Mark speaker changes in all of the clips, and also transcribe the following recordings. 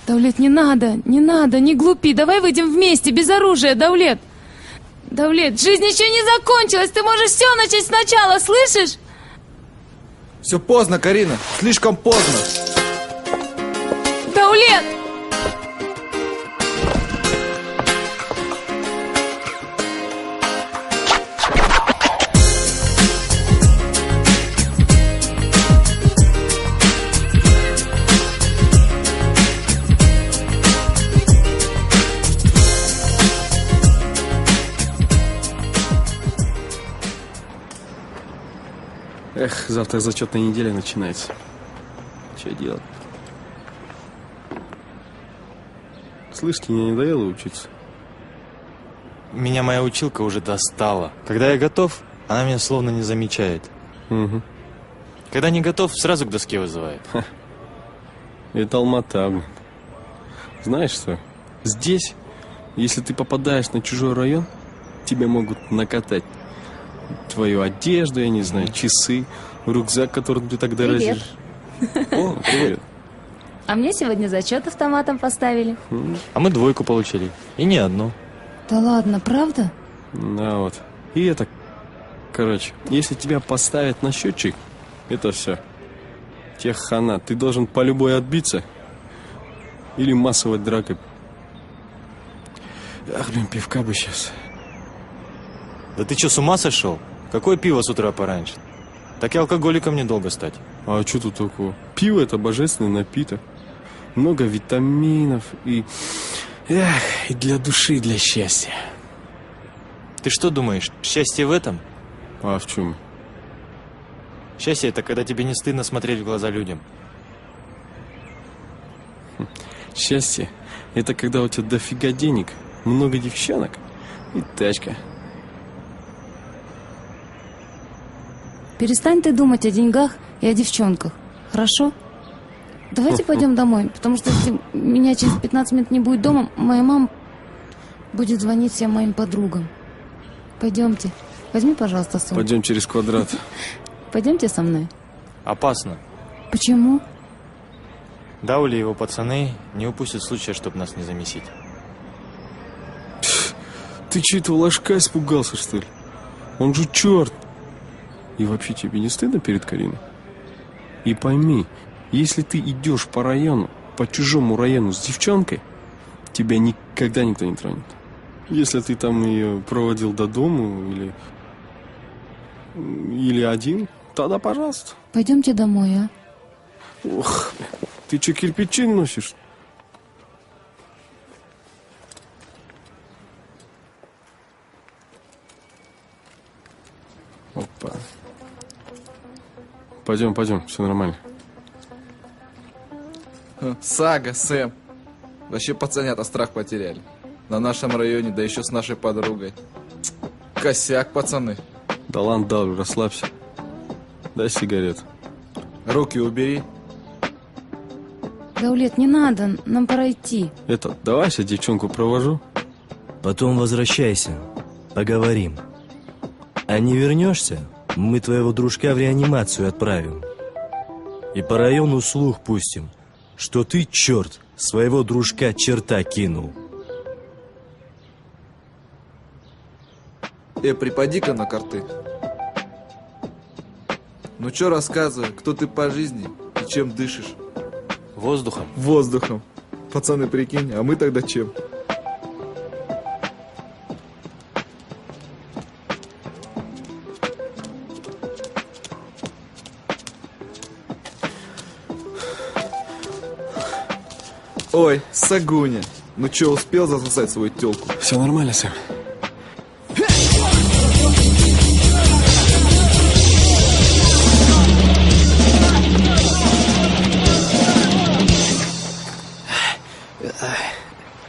Speaker 1: Давлет, не надо, не глупи. Давай выйдем вместе, без оружия, Давлет. Давлет, жизнь еще не закончилась. Ты можешь все начать сначала, слышишь?
Speaker 2: Все поздно, Карина. Слишком поздно.
Speaker 1: Давлет!
Speaker 3: Эх, завтра зачетная неделя начинается. Что делать? Слышь, тебе не надоело учиться?
Speaker 2: Меня моя училка уже достала. Когда я готов, она меня словно не замечает.
Speaker 3: Угу.
Speaker 2: Когда не готов, сразу к доске вызывает.
Speaker 3: Это Алма-Ата, блин. Знаешь что? Здесь, если ты попадаешь на чужой район, тебя могут накатать. Твою одежду, я не знаю, часы, рюкзак, которым ты так дорожишь. О, привет.
Speaker 1: А мне сегодня зачет автоматом поставили.
Speaker 2: А мы 2 получили. И не одну.
Speaker 1: Да ладно, правда?
Speaker 3: Да вот. И это, короче, если тебя поставят на счетчик, это все. Тех хана. Ты должен по любой отбиться или массовой дракой. Ах, блин, пивка бы сейчас.
Speaker 2: Да ты что, с ума сошел? Какое пиво с утра пораньше? Так и алкоголиком недолго стать.
Speaker 3: А что тут такого? Пиво — это божественный напиток. Много витаминов и... Эх, и для души, и для счастья.
Speaker 2: Ты что думаешь, счастье в этом?
Speaker 3: А в чем?
Speaker 2: Счастье — это когда тебе не стыдно смотреть в глаза людям.
Speaker 3: Счастье — это когда у тебя дофига денег, много девчонок и тачка.
Speaker 1: Перестань ты думать о деньгах и о девчонках, хорошо? Давайте пойдем домой, потому что если меня через 15 минут не будет дома, моя мама будет звонить всем моим подругам. Пойдемте. Возьми, пожалуйста, сумку.
Speaker 3: Пойдем через квадрат.
Speaker 1: Пойдемте со мной.
Speaker 2: Опасно.
Speaker 1: Почему?
Speaker 2: Даули и его пацаны не упустят случая, чтобы нас не замесить.
Speaker 3: Ты че, этого ложка испугался, что ли? Он же черт. И вообще тебе не стыдно перед Кариной? И пойми, если ты идешь по району, по чужому району с девчонкой, тебя никогда никто не тронет. Если ты там ее проводил до дому или один, тогда пожалуйста.
Speaker 1: Пойдемте домой, а?
Speaker 3: Ох, ты че, кирпичи носишь? Опа. Пойдем, все нормально.
Speaker 4: Сага, Сэм. Вообще пацанята страх потеряли. На нашем районе, да еще с нашей подругой. Косяк, пацаны.
Speaker 3: Да ладно, Дал, расслабься. Дай сигарет.
Speaker 4: Руки убери.
Speaker 1: Даулет, не надо, нам пора идти.
Speaker 3: Давай я девчонку провожу.
Speaker 5: Потом возвращайся, поговорим. А не вернешься, мы твоего дружка в реанимацию отправим. И по району слух пустим, что ты, черт, своего дружка черта кинул.
Speaker 4: Припади-ка на карты. Ну чё рассказывай, кто ты по жизни и чем дышишь?
Speaker 2: Воздухом.
Speaker 4: Воздухом. Пацаны, прикинь, а мы тогда чем? Ой, Сагуня, ну чё, успел засосать свою тёлку?
Speaker 3: Все нормально, Сэм.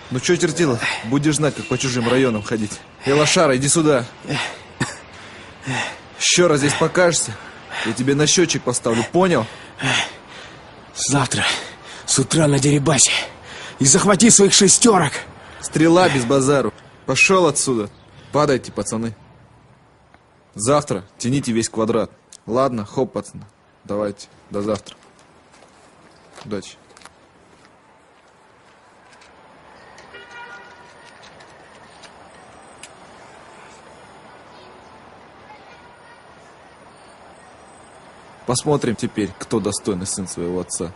Speaker 4: Ну чё, Тертила, будешь знать, как по чужим районам ходить. Лошара, иди сюда. Еще раз здесь покажешься, я тебе на счетчик поставлю, понял?
Speaker 3: Завтра с утра на Дерибасе
Speaker 6: и захвати своих шестерок.
Speaker 4: Стрела без базару. Пошел отсюда. Падайте, пацаны. Завтра тяните весь квадрат. Ладно, хоп, пацаны. Давайте, до завтра. Удачи. Посмотрим теперь, кто достойный сын своего отца.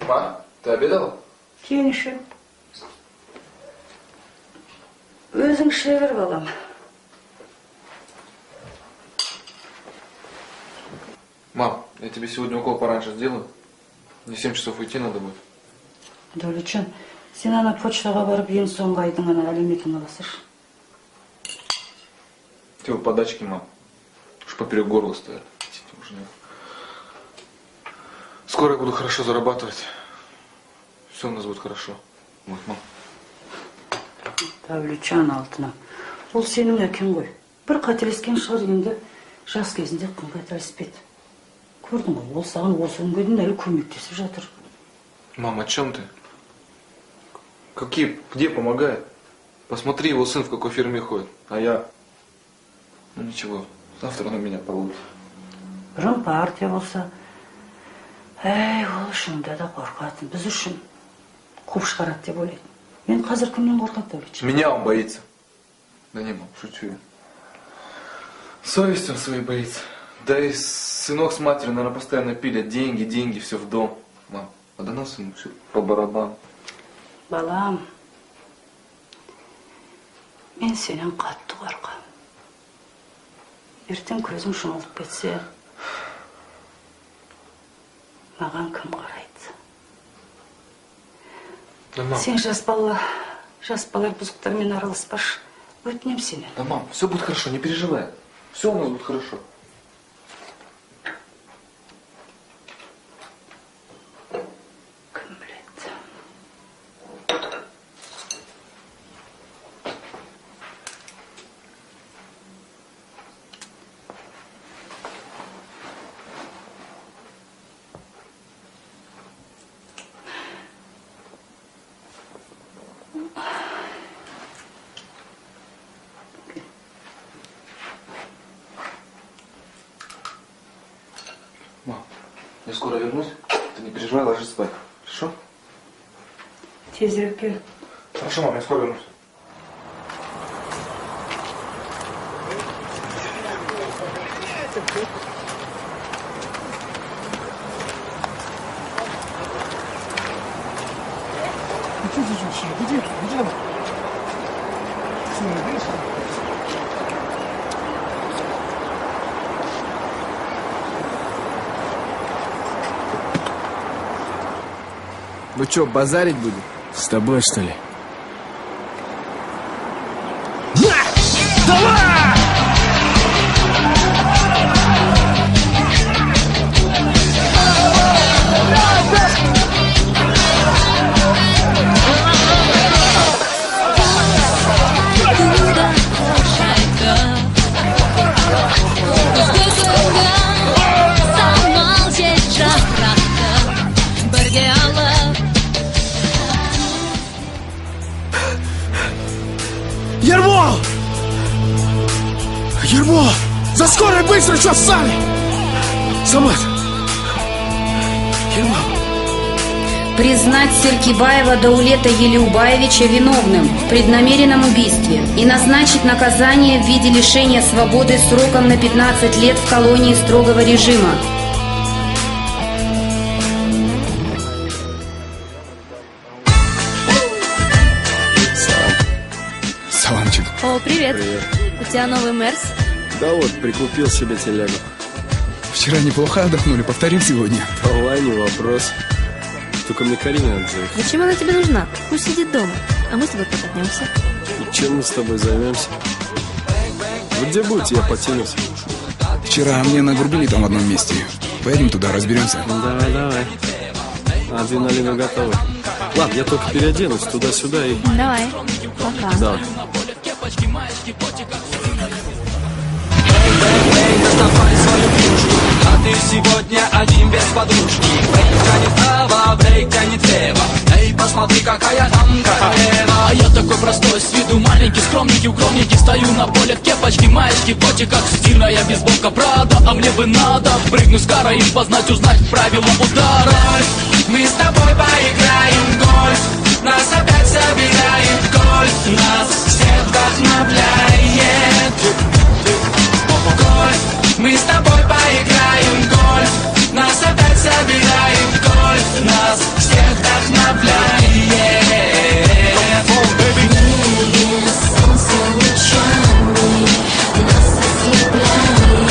Speaker 4: Ма, ты обедала?
Speaker 7: Кенші. Өзің іше бер, балам.
Speaker 4: Мам, я тебе сегодня укол пораньше сделаю. Мне 7 часов уйти надо будет.
Speaker 7: Дәулетжан, сен ана почтаға барып ең соңғы айдың ана әлеуметін аласыш.
Speaker 4: Те вот подачки, мам. Уж поперек горла стоят. Уже нет. Скоро я буду хорошо зарабатывать. Все у нас будет хорошо. Вот, мам.
Speaker 7: Дәулетжан алтына. Ол сенің әкең ғой. Бір қателескен шығар енді жас кезінде кім қателеспеді. Көрдің ғой, ол саған осы күнге дейін әлі көмектесіп жатыр.
Speaker 4: Мам, о чем ты? Где помогает? Посмотри, его сын в какой фирме ходит. А я... Ну ничего, завтра он меня получит.
Speaker 7: Бұрын партия болса, ол шынында да қорқатын. Біз үшін көп шығарады деп ойлайды. Мен қазір кімнен қорқады, Дәулетжан?
Speaker 4: Меня он боится. Да не, мам, шучу я. Совесть он своей боится. Да и сынок с матерью, наверное, постоянно пилят. Деньги, деньги, все в дом. Мам, а до нас ему все по барабану.
Speaker 7: Балам, мен сенен қатты қорқам. Ертең көзің жұмылып кетсе, маған кім қарайды?
Speaker 4: Да, мам.
Speaker 7: Сен жас бала бұзықтармен араласпаш. Өтінем сені.
Speaker 4: Да, мам, все будет хорошо, не переживай. Все у нас будет хорошо.
Speaker 7: Кім біледі?
Speaker 4: Мам, я скоро вернусь. Ты не переживай, ложись спать. Хорошо?
Speaker 7: Тезірек кел.
Speaker 4: Хорошо, мам, я скоро вернусь. Вы что, базарить будете?
Speaker 3: С тобой, что ли?
Speaker 6: Ербол! Ербол! За скорой быстро, что встали? Самат! Ербол!
Speaker 8: Признать Серкибаева Даулета Елеубаевича виновным в преднамеренном убийстве и назначить наказание в виде лишения свободы сроком на 15 лет в колонии строгого режима.
Speaker 6: Саламчик.
Speaker 9: О, привет. У тебя новый Мерс?
Speaker 3: Да вот, прикупил себе телегу.
Speaker 6: Вчера неплохо отдохнули, повторим сегодня.
Speaker 3: Давай, не вопрос. Только мне Карине надо заехать.
Speaker 9: Зачем она тебе нужна? Пусть сидит дома, а мы с тобой покатнемся.
Speaker 3: И чем мы с тобой займемся? Вы где будете, я потянусь.
Speaker 6: Вчера мне нагрубили там в одном месте. Поедем туда, разберемся.
Speaker 3: Давай. Адреналина готова. Ладно, я только переоденусь туда-сюда и...
Speaker 9: Давай, пока.
Speaker 3: Да.
Speaker 10: А ты сегодня один без подружки. посмотри, какая там королева. А я такой простой, с виду маленький, скромненький, укромненький. Стою на поле в кепочке, маечке, ботиках. Стильная бейсболка Прада, а мне бы надо прыгнуть с горы и познать, узнать правила удара. Мы с тобой поиграем в гольф, нас опять собирает гольф, нас всех вдохновляет гольф. Мы с тобой поиграем в гольф, нас опять собирает гольф, нас всех вдохновляет. Солнце лучами нас ослепляет,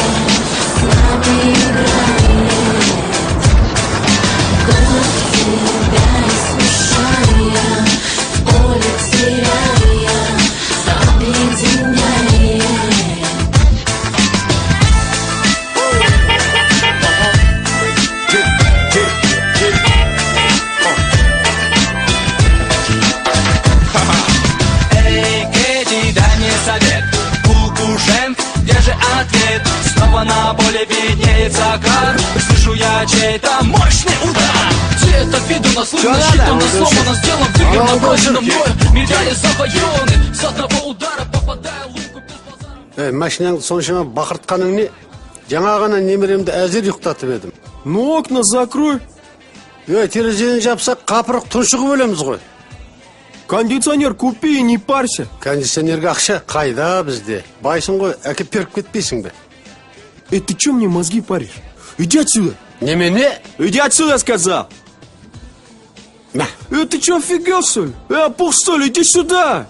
Speaker 10: с нами играет. Гольф тебя искушая, в поле теряя, объединяет. Совет, Кукушем, где же ответ? Снова на поле виднеется кар. Слышу я чей-то мощный удар. Где это видно, слышно, считано, сломано, сделан тыком, набросено мною. Медали завоеваны, с одного удара попадая в луку.
Speaker 11: Машинаңды соншама бақыртқаның не? Жаңа ғана немеремді әзер ұйықтатып едім.
Speaker 3: Ну окна закрой.
Speaker 11: Терезені жапсақ қапырық тұншығып өлеміз ғой.
Speaker 3: Кондиционер купи и не парься.
Speaker 11: Кондиционерге ақша қайда бізде? Байсың ғой, әкеп беріп кетпейсің бе?
Speaker 3: Ты чё мне мозги паришь? Иди отсюда.
Speaker 11: Немене?
Speaker 3: Иди отсюда, сказал.
Speaker 11: На.
Speaker 3: Ты чё, офигел, что ли? Опух, что ли? Иди сюда.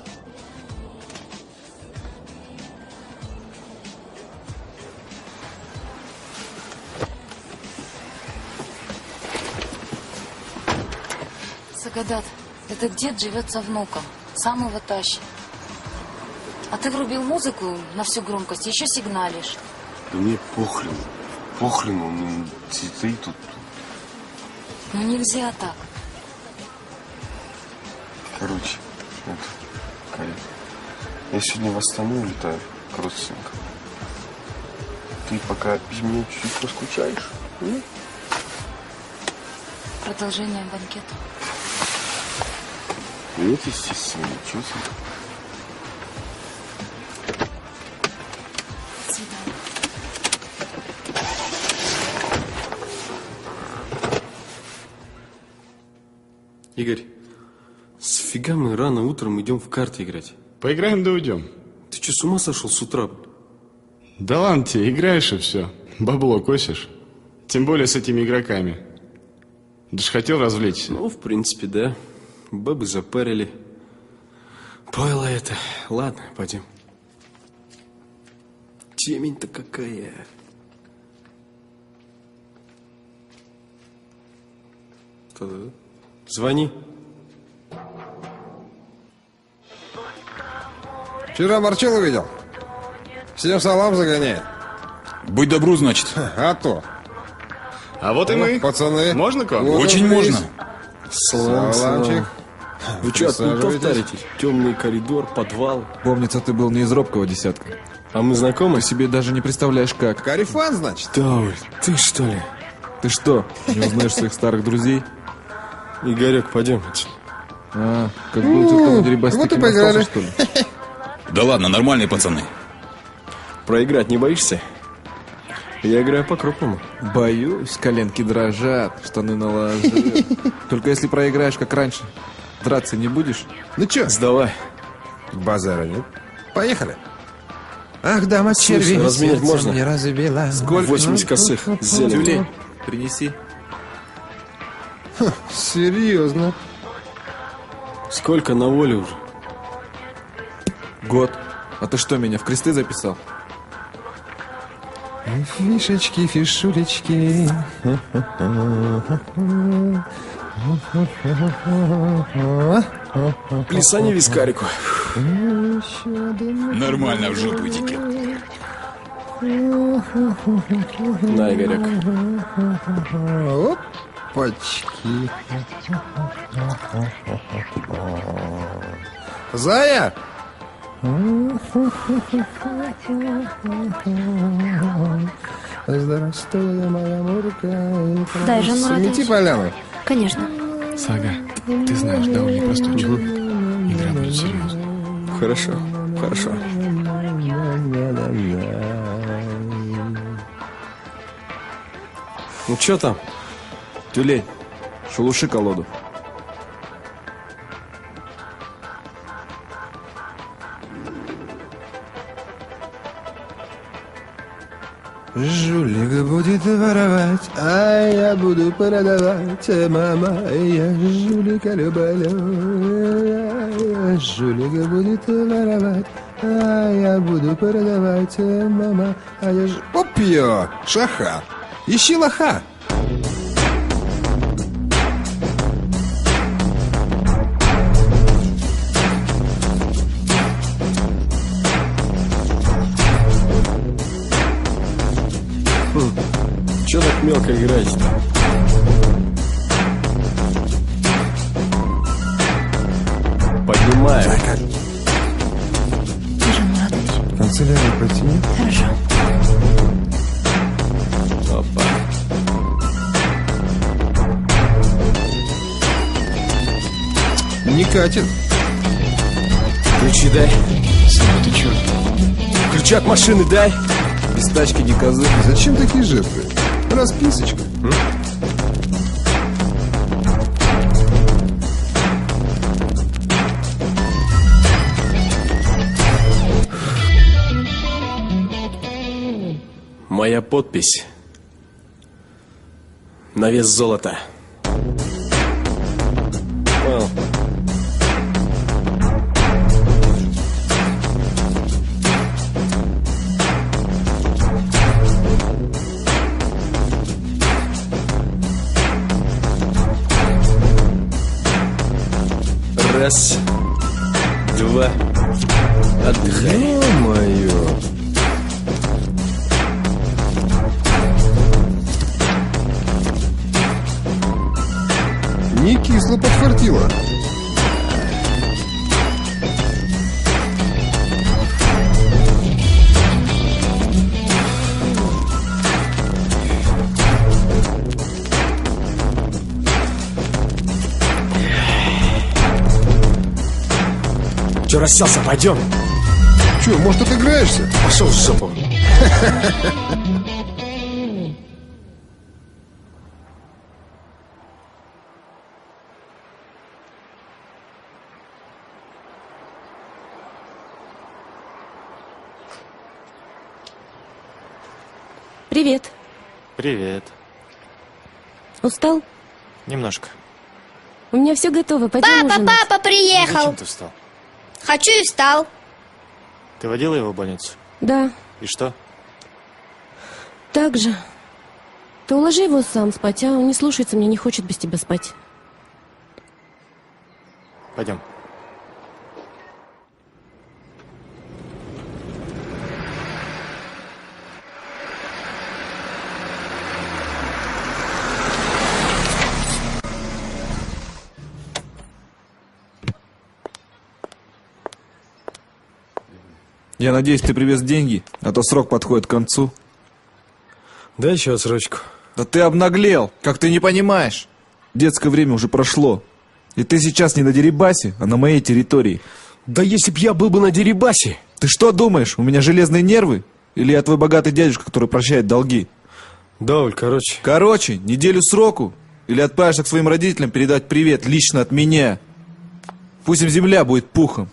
Speaker 1: Сагадат, этот дед живет со внуком, сам его тащит. А ты врубил музыку на всю громкость, еще сигналишь.
Speaker 3: Да мне похрен. Похрен, он стоит тут.
Speaker 1: Ну нельзя так.
Speaker 3: Короче, Карин, я сегодня в Астану улетаю к родственникам. Ты пока без меня чуть-чуть поскучаешь?
Speaker 1: Продолжение банкета.
Speaker 3: Нет, естественно, ничего себе.
Speaker 1: До свидания.
Speaker 3: Игорь, сфига мы рано утром идем в карты играть?
Speaker 12: Поиграем да уйдем.
Speaker 3: Ты что, с ума сошел с утра?
Speaker 12: Да ладно тебе, играешь и все. Бабло косишь. Тем более с этими игроками. Ты ж хотел развлечься.
Speaker 3: Ну, в принципе, да. Бабы запарили. Пойло это. Ладно, пойдем. Темень-то какая. Кто-то? Звони.
Speaker 13: Вчера Марчелло видел? Всем салам загоняет.
Speaker 6: Будь добру, значит.
Speaker 13: А то.
Speaker 12: А вот и мы.
Speaker 13: Пацаны.
Speaker 12: Можно к вам?
Speaker 13: Вот
Speaker 6: очень можно.
Speaker 13: Саламчик.
Speaker 3: Вы что, от пунктов таритесь? Темный коридор, подвал.
Speaker 14: Помнится, ты был не из робкого десятка.
Speaker 3: А мы знакомы?
Speaker 14: Ты себе даже не представляешь, как.
Speaker 13: Карифан, значит?
Speaker 3: Да, ты что ли?
Speaker 14: Ты что, не узнаешь своих старых друзей?
Speaker 3: Игорек, пойдем.
Speaker 14: А, как был ты там дерибас
Speaker 13: вот и
Speaker 14: таким
Speaker 13: поиграли.
Speaker 14: остался, что ли?
Speaker 6: Да ладно, нормальные пацаны.
Speaker 3: Проиграть не боишься? Я играю по-крупному.
Speaker 14: Боюсь, коленки дрожат, штаны наложил. Только если проиграешь, как раньше, драться не будешь?
Speaker 13: Ну чё?
Speaker 3: Сдавай.
Speaker 13: Базара нет. Поехали. Ах, дама, черви.
Speaker 3: Разменять можно?
Speaker 13: Не разбила.
Speaker 3: Сколько? 80 косых.
Speaker 14: Тюлень, принеси.
Speaker 13: Серьезно?
Speaker 3: Сколько на воле уже?
Speaker 14: Год. А ты что, меня в кресты записал?
Speaker 13: Фишечки, фишулечки.
Speaker 3: Плесани вискарику.
Speaker 6: Нормально в жопу иди.
Speaker 3: На, Игорек.
Speaker 13: Опачки. Зая! Здравствуй, моя Мурка.
Speaker 9: Да, Жан Муратович.
Speaker 13: Смети поляну.
Speaker 9: Конечно.
Speaker 6: Сага, ты знаешь, да, он непростой человек. Игра будет серьезная.
Speaker 3: Хорошо, хорошо. Ну что там?
Speaker 14: Тюлень, шелуши колоду.
Speaker 13: Жулик будет воровать, а я буду продавать. Мама, я жулика люблю. Жулик будет воровать, а я буду продавать. Мама, а я ж... Опьё! Шаха! Ищи лоха!
Speaker 3: Че так мелко играете-то? Поднимаем.
Speaker 1: Тише, Муратович.
Speaker 13: В канцелярию пойти нет?
Speaker 1: Хорошо.
Speaker 3: Опа.
Speaker 13: Не катит.
Speaker 3: Ключи дай.
Speaker 6: Сага, ты черт.
Speaker 3: Ключи от машины дай.
Speaker 14: Без тачки не козы.
Speaker 13: Зачем такие жертвы? Расписочка.
Speaker 3: Моя подпись. На вес золота. Понял. Раз, два, отдыхай.
Speaker 13: Ё-моё. Не кисло подфартило.
Speaker 3: Че расселся, пойдем.
Speaker 13: Че, может, отыграешься?
Speaker 3: Пошел в жопу.
Speaker 9: Привет.
Speaker 2: Привет.
Speaker 9: Устал?
Speaker 2: Немножко.
Speaker 9: У меня все готово, пойдем
Speaker 15: Папа,
Speaker 9: ужинать.
Speaker 15: папа приехал.
Speaker 2: Зачем ты встал?
Speaker 15: Хочу и встал.
Speaker 2: Ты водила его в больницу?
Speaker 9: Да,
Speaker 2: И что?
Speaker 9: так же. Ты уложи его сам спать, а он не слушается, мне не хочет без тебя спать.
Speaker 2: Пойдем.
Speaker 14: Я надеюсь, ты привез деньги, а то срок подходит к концу.
Speaker 3: Дай еще отсрочку.
Speaker 14: Да ты обнаглел, как ты не понимаешь. Детское время уже прошло. И ты сейчас не на Дерибасе, а на моей территории.
Speaker 3: Да если б я был бы на Дерибасе.
Speaker 14: Ты что думаешь, у меня железные нервы? Или я твой богатый дядюшка, который прощает долги?
Speaker 3: Да, Оль, короче.
Speaker 14: Короче, неделю сроку. Или отправишься к своим родителям передать привет лично от меня. Пусть им земля будет пухом.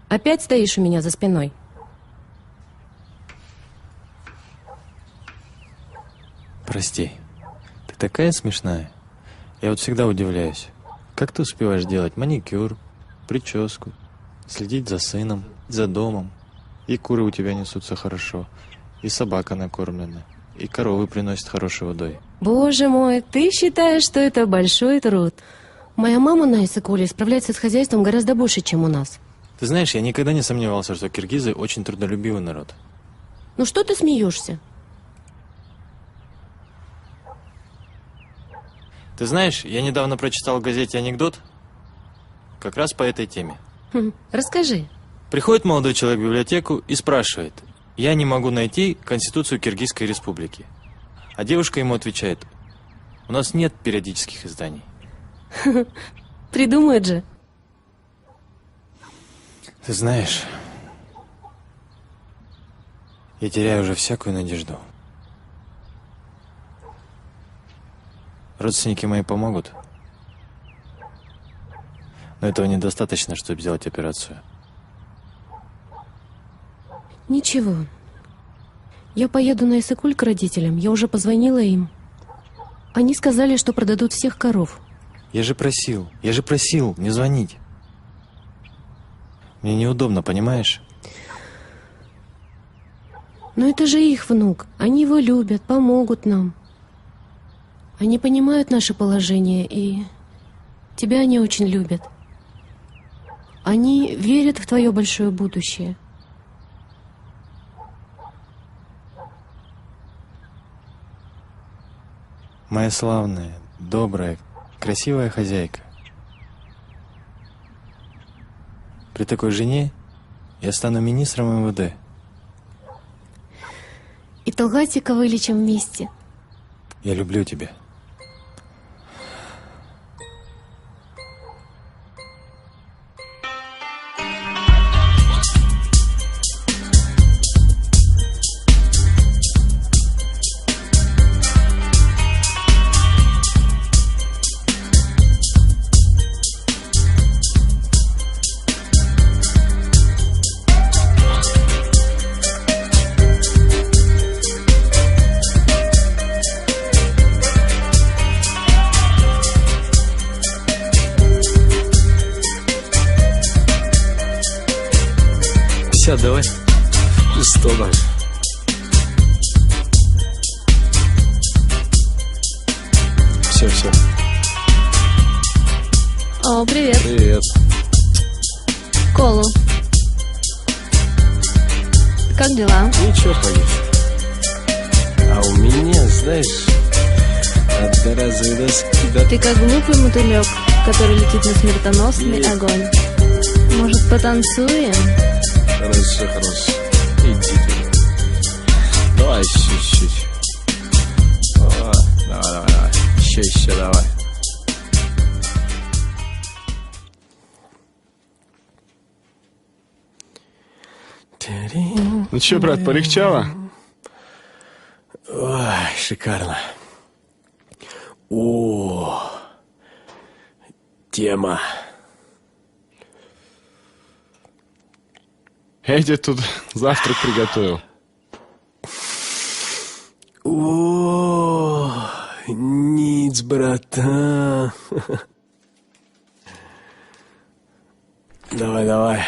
Speaker 9: Опять стоишь у меня за спиной?
Speaker 2: Прости. Ты такая смешная. Я вот всегда удивляюсь. Как ты успеваешь делать маникюр, прическу, следить за сыном, за домом. И куры у тебя несутся хорошо, и собака накормлена, и коровы приносят хорошей водой.
Speaker 9: Боже мой, ты считаешь, что это большой труд. Моя мама на Иссык-Куле справляется с хозяйством гораздо больше, чем у нас.
Speaker 2: Ты знаешь, я никогда не сомневался, что киргизы очень трудолюбивый народ.
Speaker 9: Ну что ты смеешься?
Speaker 2: Ты знаешь, я недавно прочитал в газете анекдот как раз по этой теме.
Speaker 9: Расскажи.
Speaker 2: Приходит молодой человек в библиотеку и спрашивает: я не могу найти Конституцию Киргизской Республики. А девушка ему отвечает: у нас нет периодических изданий.
Speaker 9: Придумает же.
Speaker 2: Ты знаешь, я теряю уже всякую надежду. Родственники мои помогут, но этого недостаточно, чтобы сделать операцию.
Speaker 9: Ничего. Я поеду на Иссык-Куль к родителям. Я уже позвонила им. Они сказали, что продадут всех коров.
Speaker 2: Я же просил не звонить. Мне неудобно, понимаешь?
Speaker 9: Но это же их внук. Они его любят, помогут нам. Они понимают наше положение, и тебя они очень любят. Они верят в твое большое будущее.
Speaker 2: Моя славная, добрая, красивая хозяйка. При такой жене я стану министром МВД.
Speaker 9: И Талгатика вылечим вместе.
Speaker 2: Я люблю тебя.
Speaker 3: Давай. 100 даже. Все.
Speaker 1: О, привет.
Speaker 3: Привет.
Speaker 1: Колу. Как дела?
Speaker 3: Ничего, пойдет. А у меня, знаешь, одноразовые доски до...
Speaker 1: Ты как глупый мотылек, который летит на смертоносный огонь. Может, потанцуем?
Speaker 3: Хорошо. Иди ты. Давай чуть-чуть. Давай. Еще давай.
Speaker 12: Ну что, брат, полегчало?
Speaker 3: Ой, шикарно. О, тема.
Speaker 12: Я тебе тут завтрак приготовил.
Speaker 3: О, ниц, братан. Давай.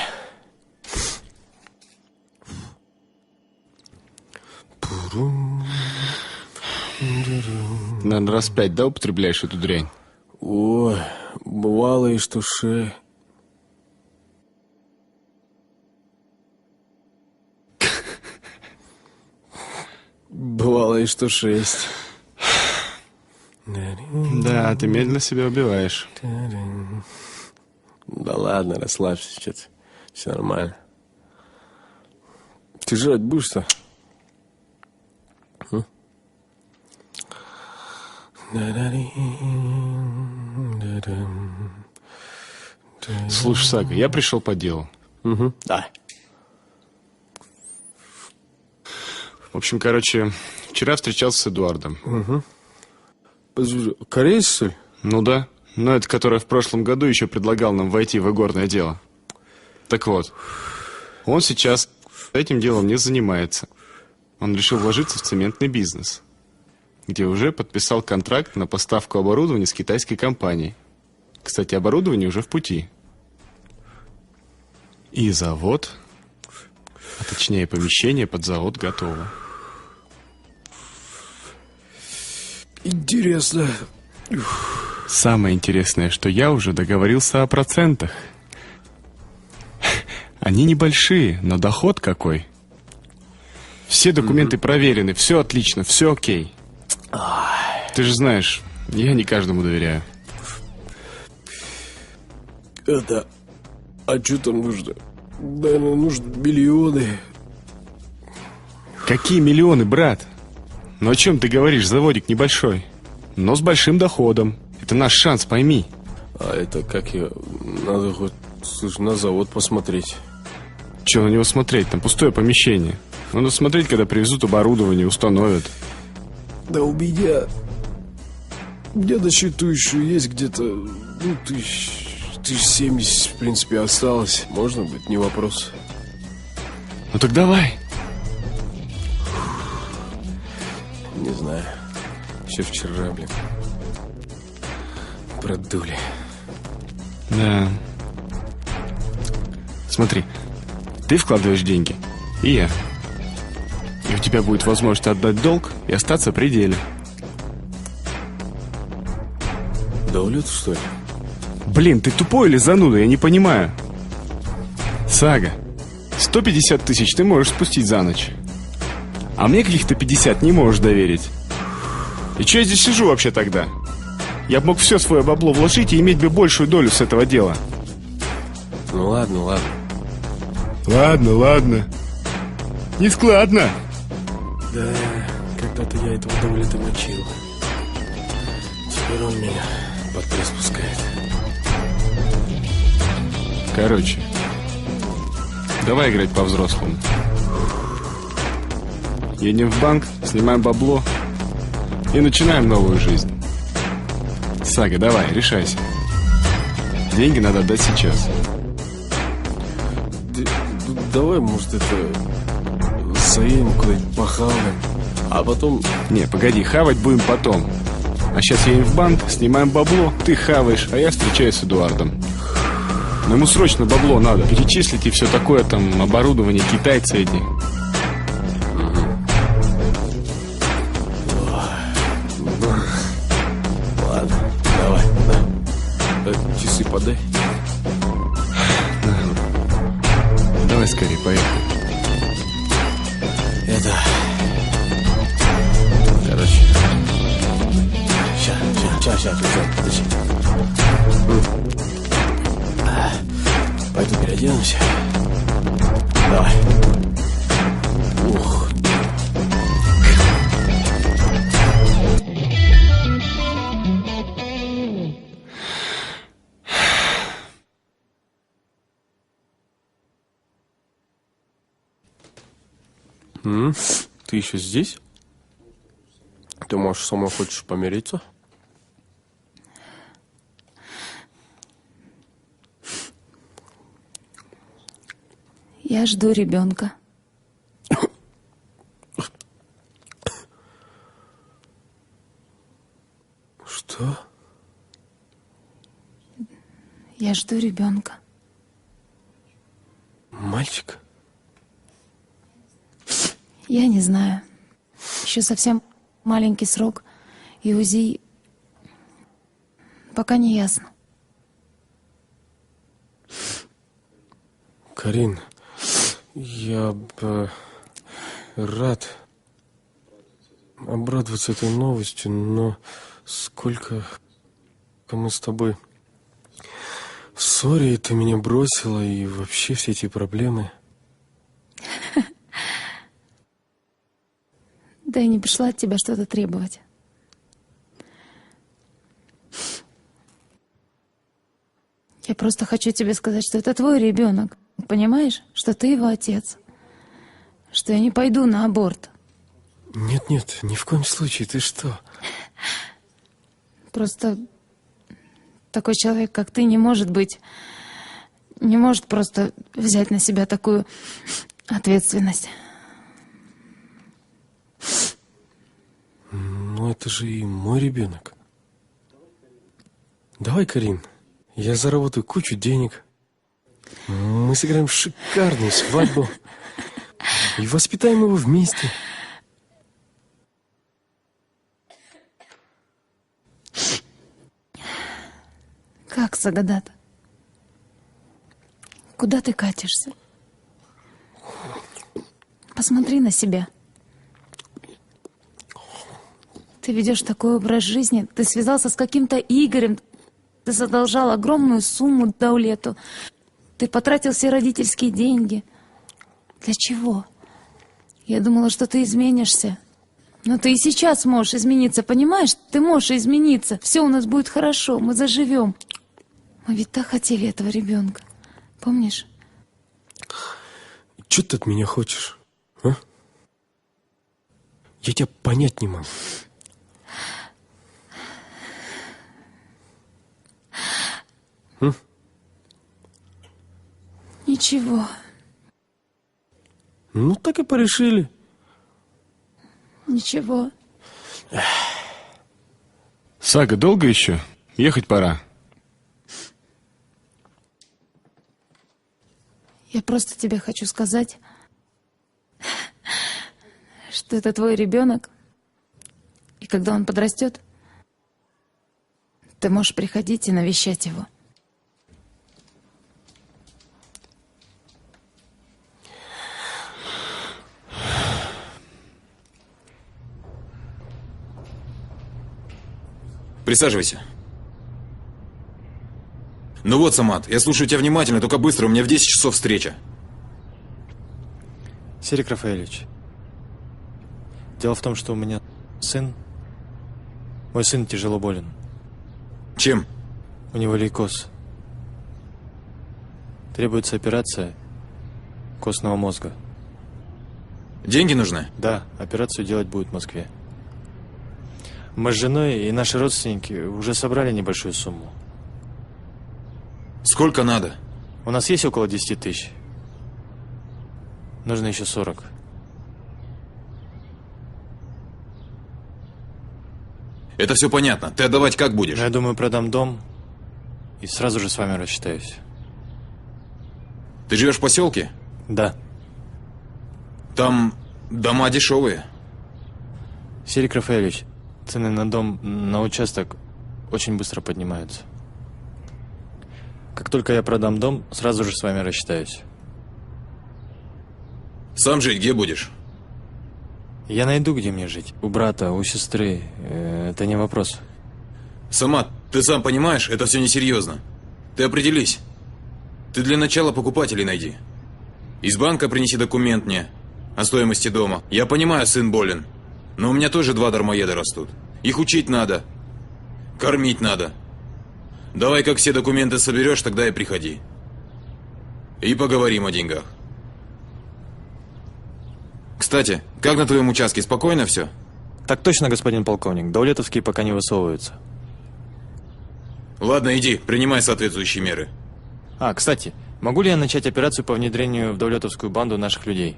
Speaker 12: Наверное, раз 5, да, употребляешь эту дрянь?
Speaker 3: Ой, бывало и что ше. Бывало и что 6.
Speaker 12: Да, ты медленно себя убиваешь.
Speaker 3: Да ладно, расслабься, что-то. Все нормально. Ты жрать будешь-то?
Speaker 12: Слушай, Сага, я пришел по делу.
Speaker 3: Да.
Speaker 12: В общем, вчера встречался с Эдуардом.
Speaker 3: Кореец, что ли?
Speaker 12: Ну да. Но это который в прошлом году еще предлагал нам войти в игорное дело. Так вот, он сейчас этим делом не занимается. Он решил вложиться в цементный бизнес, где уже подписал контракт на поставку оборудования с китайской компанией. Кстати, оборудование уже в пути. И завод, а точнее помещение под завод готово.
Speaker 3: Интересно.
Speaker 12: Самое интересное, что я уже договорился о процентах. Они небольшие, но доход какой. Все документы проверены, все отлично, все окей. Ты же знаешь, Я не каждому доверяю.
Speaker 3: Это... А что там нужно? Наверное, нужны миллионы.
Speaker 12: Какие миллионы, брат? Ну о чем ты говоришь? Заводик небольшой, но с большим доходом. Это наш шанс, пойми.
Speaker 3: А это как я... Надо хоть, слушай, на завод посмотреть.
Speaker 12: Че на него смотреть? Там пустое помещение. Надо смотреть, когда привезут оборудование, установят.
Speaker 3: Да у меня на счету еще есть где-то, ну, 1070, в принципе, осталось. Можно будет, не вопрос.
Speaker 12: Ну так давай.
Speaker 3: Не знаю. Еще вчера, блин, продули.
Speaker 12: Да. Смотри, ты вкладываешь деньги, и я. И у тебя будет возможность отдать долг и остаться при деле.
Speaker 3: Даулет, что ли?
Speaker 12: Блин, ты тупой или зануда? Я не понимаю. Сага, 150 тысяч ты можешь спустить за ночь. А мне каких-то 50 не можешь доверить. И че я здесь сижу вообще тогда? Я бы мог все свое бабло вложить и иметь бы большую долю с этого дела.
Speaker 3: Ну ладно, ладно.
Speaker 12: Ладно. Не складно.
Speaker 3: Да, когда-то я этого Даулета мочил. Теперь он меня под пресс пускает.
Speaker 12: Короче, давай играть по-взрослому. Едем в банк, снимаем бабло и начинаем новую жизнь. Сага, давай, решайся. Деньги надо отдать сейчас.
Speaker 3: Давай, может, это... заедем куда-нибудь похаваем, а потом...
Speaker 12: Не, погоди, хавать будем потом. А сейчас едем в банк, снимаем бабло, ты хаваешь, а я встречаюсь с Эдуардом. Но ему срочно бабло надо перечислить и все такое, там, оборудование, китайцы эти.
Speaker 3: Ладно, давай, да. Часы подай.
Speaker 12: Давай скорее, поехали.
Speaker 3: Это... Короче... Сейчас, подожди. Пойду переоденусь. Давай. Ух. Ты еще здесь? Ты, может, сама хочешь помириться?
Speaker 1: Я жду ребенка.
Speaker 3: Что?
Speaker 1: Я жду ребенка.
Speaker 3: Мальчик?
Speaker 1: Я не знаю. Еще совсем маленький срок. И УЗИ пока не ясно.
Speaker 3: Карин, я бы рад обрадоваться этой новостью, но сколько мы с тобой в ссоре, и ты меня бросила, и вообще все эти проблемы.
Speaker 1: Да и не пришла от тебя что-то требовать. Я просто хочу тебе сказать, что это твой ребенок. Понимаешь, что ты его отец. Что я не пойду на аборт.
Speaker 3: Нет, ни в коем случае, ты что?
Speaker 1: Просто такой человек, как ты, не может просто взять на себя такую ответственность.
Speaker 3: Ну, это же и мой ребенок. Давай, Карин, я заработаю кучу денег. Мы сыграем шикарную свадьбу и воспитаем его вместе.
Speaker 1: Как, Сагадат? Куда ты катишься? Посмотри на себя. Ты ведешь такой образ жизни, ты связался с каким-то Игорем, ты задолжал огромную сумму Даулету, ты потратил все родительские деньги. Для чего? Я думала, что ты изменишься. Но ты и сейчас можешь измениться, понимаешь? Ты можешь измениться. Все у нас будет хорошо, мы заживем. Мы ведь так хотели этого ребенка. Помнишь?
Speaker 3: Что ты от меня хочешь, а? Я тебя понять не могу.
Speaker 1: Ничего.
Speaker 3: Ну, так и порешили.
Speaker 1: Ничего.
Speaker 12: Сага, долго еще? Ехать пора.
Speaker 1: Я просто тебе хочу сказать, что это твой ребенок. И когда он подрастет, ты можешь приходить и навещать его.
Speaker 16: Присаживайся. Ну вот, Самат, я слушаю тебя внимательно, только быстро, у меня в 10 часов встреча.
Speaker 2: Серик Рафаэльевич, дело в том, что у меня сын, мой сын тяжело болен.
Speaker 16: Чем?
Speaker 2: У него лейкоз. Требуется операция костного мозга.
Speaker 16: Деньги нужны?
Speaker 2: Да, операцию делать будет в Москве. Мы с женой и наши родственники уже собрали небольшую сумму.
Speaker 16: Сколько надо?
Speaker 2: У нас есть около 10 тысяч. Нужно еще 40.
Speaker 16: Это все понятно. Ты отдавать как будешь?
Speaker 2: Я думаю, продам дом и сразу же с вами рассчитаюсь.
Speaker 16: Ты живешь в поселке?
Speaker 2: Да.
Speaker 16: Там дома дешевые.
Speaker 2: Серик Рафаэльевич, цены на дом, на участок очень быстро поднимаются. Как только я продам дом, сразу же с вами рассчитаюсь.
Speaker 16: Сам жить где будешь?
Speaker 2: Я найду, где мне жить. У брата, у сестры. Это не вопрос.
Speaker 16: Самат, ты сам понимаешь, это все несерьезно. Ты определись. Ты для начала покупателей найди. Из банка принеси документ мне о стоимости дома. Я понимаю, сын болен. Но у меня тоже 2 дармоеда растут. Их учить надо. Кормить надо. Давай, как все документы соберешь, тогда и приходи. И поговорим о деньгах. Кстати, как на твоем участке? Спокойно все?
Speaker 2: Так точно, господин полковник. Даулетовские пока не высовываются.
Speaker 16: Ладно, иди, принимай соответствующие меры.
Speaker 2: Кстати, могу ли я начать операцию по внедрению в Даулетовскую банду наших людей?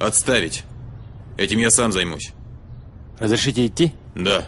Speaker 16: Отставить. Этим я сам займусь.
Speaker 2: Разрешите идти?
Speaker 16: Да.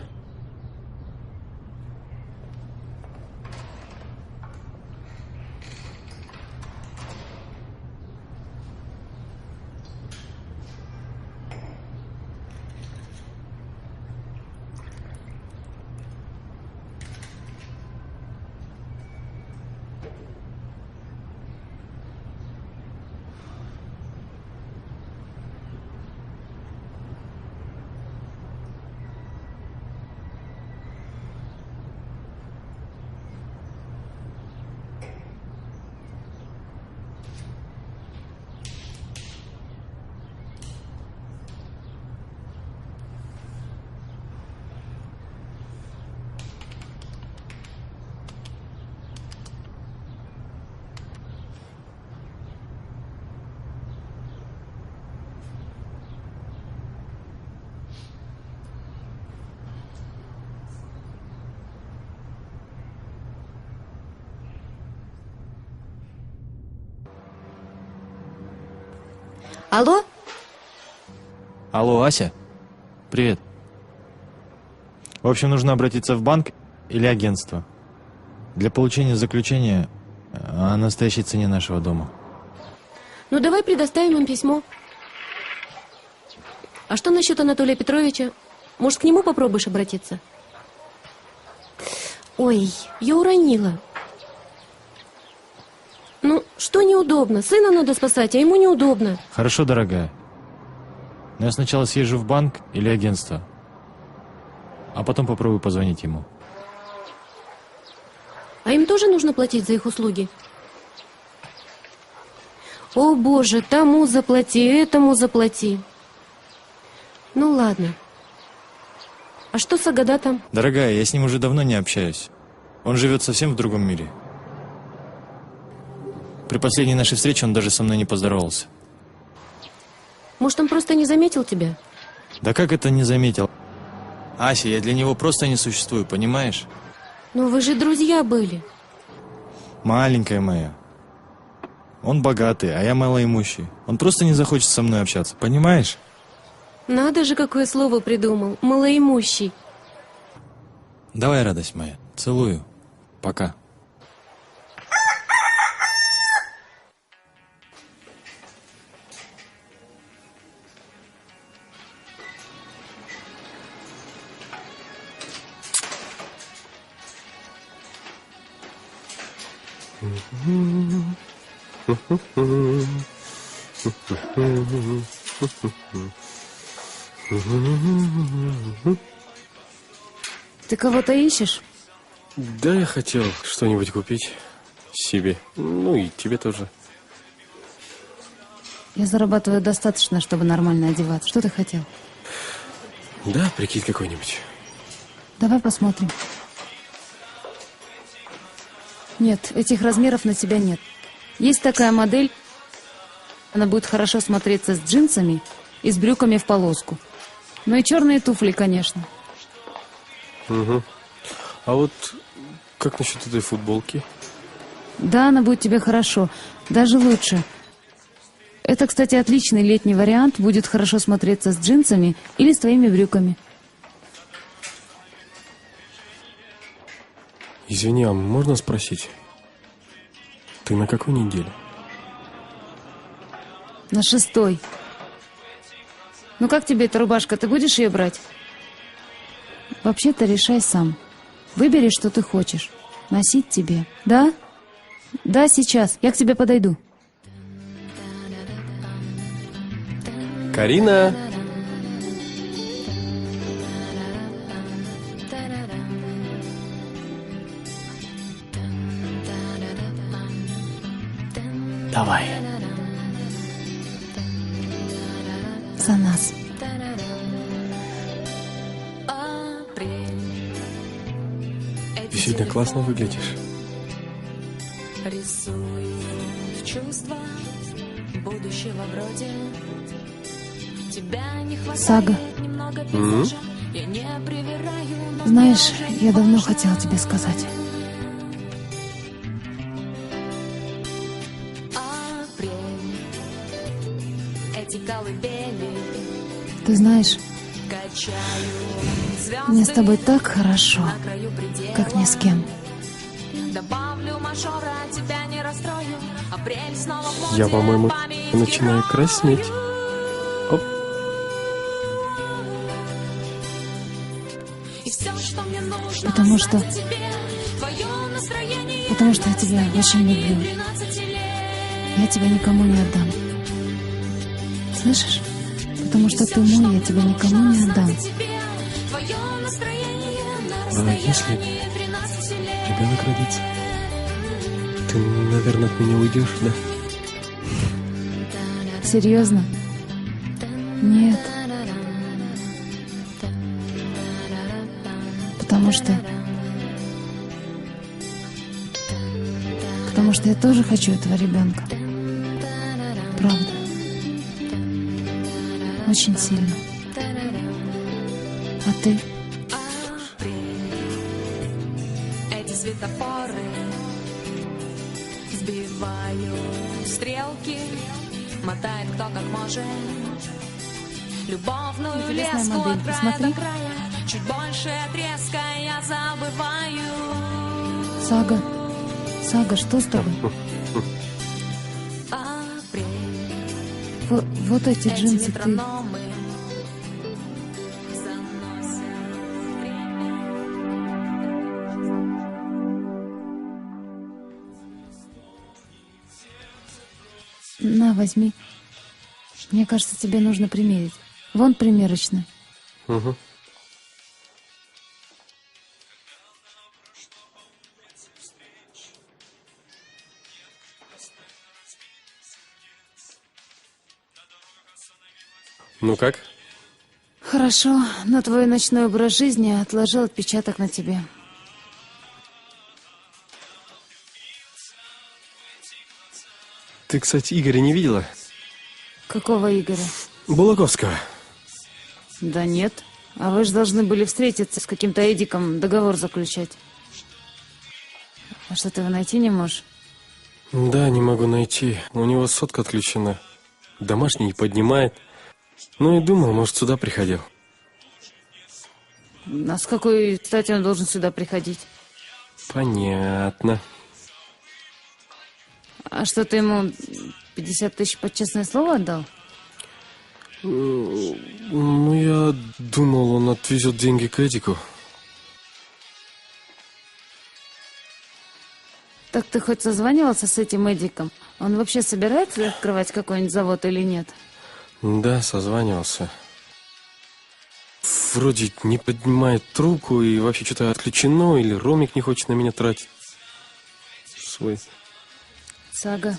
Speaker 15: Алло?
Speaker 2: Алло, Ася? Привет. В общем, нужно обратиться в банк или агентство для получения заключения о настоящей цене нашего дома.
Speaker 9: Ну, давай предоставим им письмо. А что насчет Анатолия Петровича? Может, к нему попробуешь обратиться? Ой, я уронила. Ну, что неудобно? Сына надо спасать, а ему неудобно.
Speaker 2: Хорошо, дорогая. Но я сначала съезжу в банк или агентство, а потом попробую позвонить ему.
Speaker 9: А им тоже нужно платить за их услуги? О боже, тому заплати, этому заплати. Ну ладно. А что с Агадатом?
Speaker 2: Дорогая, я с ним уже давно не общаюсь. Он живет совсем в другом мире. При последней нашей встрече он даже со мной не поздоровался.
Speaker 9: Может, он просто не заметил тебя?
Speaker 2: Да как это не заметил? Ася, я для него просто не существую, понимаешь?
Speaker 9: Ну вы же друзья были.
Speaker 2: Маленькая моя. Он богатый, а я малоимущий. Он просто не захочет со мной общаться, понимаешь?
Speaker 9: Надо же, какое слово придумал. Малоимущий.
Speaker 2: Давай, радость моя. Целую. Пока.
Speaker 1: Ты кого-то ищешь?
Speaker 3: Да, я хотел что-нибудь купить себе. Ну и тебе тоже.
Speaker 1: Я зарабатываю достаточно, чтобы нормально одеваться. Что ты хотел?
Speaker 3: Да, прикинь какой-нибудь.
Speaker 1: Давай посмотрим. Нет, этих размеров на тебя нет. Есть такая модель. Она будет хорошо смотреться с джинсами и с брюками в полоску. Ну и черные туфли, конечно.
Speaker 3: Угу. А вот как насчет этой футболки?
Speaker 1: Да, она будет тебе хорошо. Даже лучше. Это, кстати, отличный летний вариант. Будет хорошо смотреться с джинсами или с твоими брюками.
Speaker 3: Извини, а можно спросить? Ты на какой неделе?
Speaker 1: На 6-й. Ну как тебе эта рубашка? Ты будешь ее брать? Вообще-то решай сам. Выбери, что ты хочешь. Носить тебе. Да? Да, сейчас. Я к тебе подойду.
Speaker 3: Карина!
Speaker 2: Давай.
Speaker 1: За нас.
Speaker 3: Ты сегодня классно выглядишь.
Speaker 17: Рисую в чувства будущего вроде тебя не хватает.
Speaker 1: Сага.
Speaker 17: Немного пейзажа. Я не привираю, но
Speaker 1: Знаешь, я давно хотела тебе сказать.
Speaker 17: апрель. Эти колыбели
Speaker 1: Ты знаешь,
Speaker 17: качаю
Speaker 1: мне с
Speaker 17: звезды
Speaker 1: тобой так хорошо,
Speaker 17: на краю предела.
Speaker 1: как ни с кем.
Speaker 17: Добавлю мажора, тебя не расстрою. Апрель снова в моде,
Speaker 3: Я, по-моему,
Speaker 17: память
Speaker 3: начинаю краснеть. Оп.
Speaker 17: И все, что мне нужно,
Speaker 1: Потому что...
Speaker 17: знать о тебе, твое настроение.
Speaker 1: Потому что я тебя очень люблю.
Speaker 17: 13 лет.
Speaker 1: Я тебя никому не отдам. Слышишь? Потому что ты мой, я тебя никому не отдам.
Speaker 17: Твое настроение на
Speaker 3: А
Speaker 17: расстоянии
Speaker 3: если
Speaker 17: 13 лет.
Speaker 3: ребенок родится? Ты, наверное, от меня уйдешь, да?
Speaker 1: Серьезно? Нет. Потому что я тоже хочу этого ребенка. Правда. Очень сильно. А ты?
Speaker 17: Эти светофоры сбиваю стрелки, мотает кто как может. Любовную
Speaker 1: Интересная
Speaker 17: леску
Speaker 1: модель,
Speaker 17: от края
Speaker 1: посмотри.
Speaker 17: до края. Чуть больше отрезка я забываю.
Speaker 1: Сага. Сага, что с тобой? Вот эти джинсы ты...
Speaker 17: метрономы
Speaker 1: На, возьми. Мне кажется, тебе нужно примерить. Вон примерочная.
Speaker 3: Угу. Ну как?
Speaker 1: Хорошо, но твой ночной образ жизни отложил отпечаток на тебе.
Speaker 3: Ты, кстати, Игоря не видела?
Speaker 1: Какого Игоря?
Speaker 3: Булаковского.
Speaker 1: Да нет. А вы же должны были встретиться с каким-то Эдиком, договор заключать. А что, ты его найти не можешь?
Speaker 3: Да, не могу найти. У него сотка отключена. Домашний не поднимает. Ну и думал, может, сюда приходил.
Speaker 1: А с какой стати он должен сюда приходить?
Speaker 3: Понятно.
Speaker 1: А что, ты ему 50 тысяч под честное слово отдал?
Speaker 3: Ну, я думал, он отвезет деньги к Эдику.
Speaker 1: Так ты хоть созванивался с этим Эдиком? Он вообще собирается открывать какой-нибудь завод или нет?
Speaker 3: Да, созванивался. Вроде не поднимает трубку и вообще что-то отключено, или Ромик не хочет на меня тратить свой.
Speaker 1: Сага,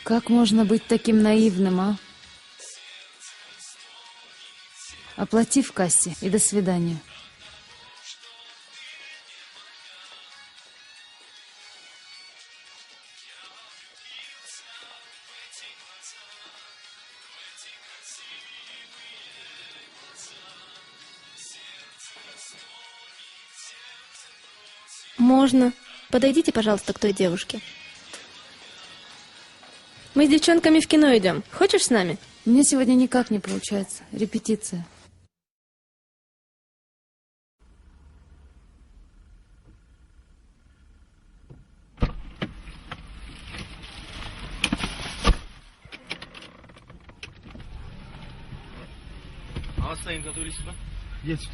Speaker 1: как можно быть таким наивным, а? Оплати в кассе и до свидания.
Speaker 18: Можно. Подойдите, пожалуйста, к той девушке. Мы с девчонками в кино идем. Хочешь с нами?
Speaker 1: Мне сегодня никак не получается. Репетиция.
Speaker 19: Hastayım, готовились сюда? Есть.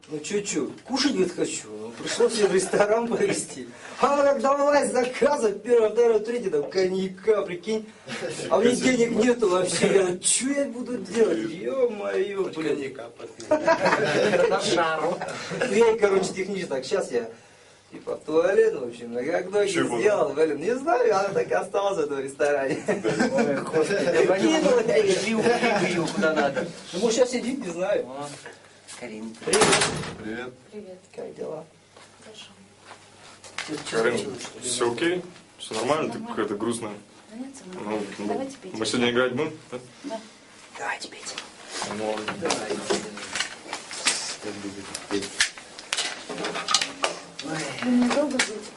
Speaker 20: Ну чуть-чуть, кушать ведь хочу. Ну, пришлось в ресторан повезти. А она как давай заказывать, первое, второе, третье, там коньяка, прикинь. А мне денег нету вообще. Я говорю, что я буду делать? Ё-моё, блин. Коньяка попил. На шару. Я, короче, технично, так, сейчас я типа в туалет, в общем, на как ноги сделал, блин, не знаю, она так и осталась в этом ресторане. Кинула, я ее куда надо. Ну, может, сейчас сидит, не знаю. Карин, привет.
Speaker 21: Привет.
Speaker 20: Привет. Как дела?
Speaker 21: Хорошо. Карин, все окей? Все нормально? Ты какая-то грустная. Ну, мы сегодня играть будем? Да?
Speaker 20: Да. Давайте петь.
Speaker 21: Ну,
Speaker 20: давай.
Speaker 1: Вы недолго будете?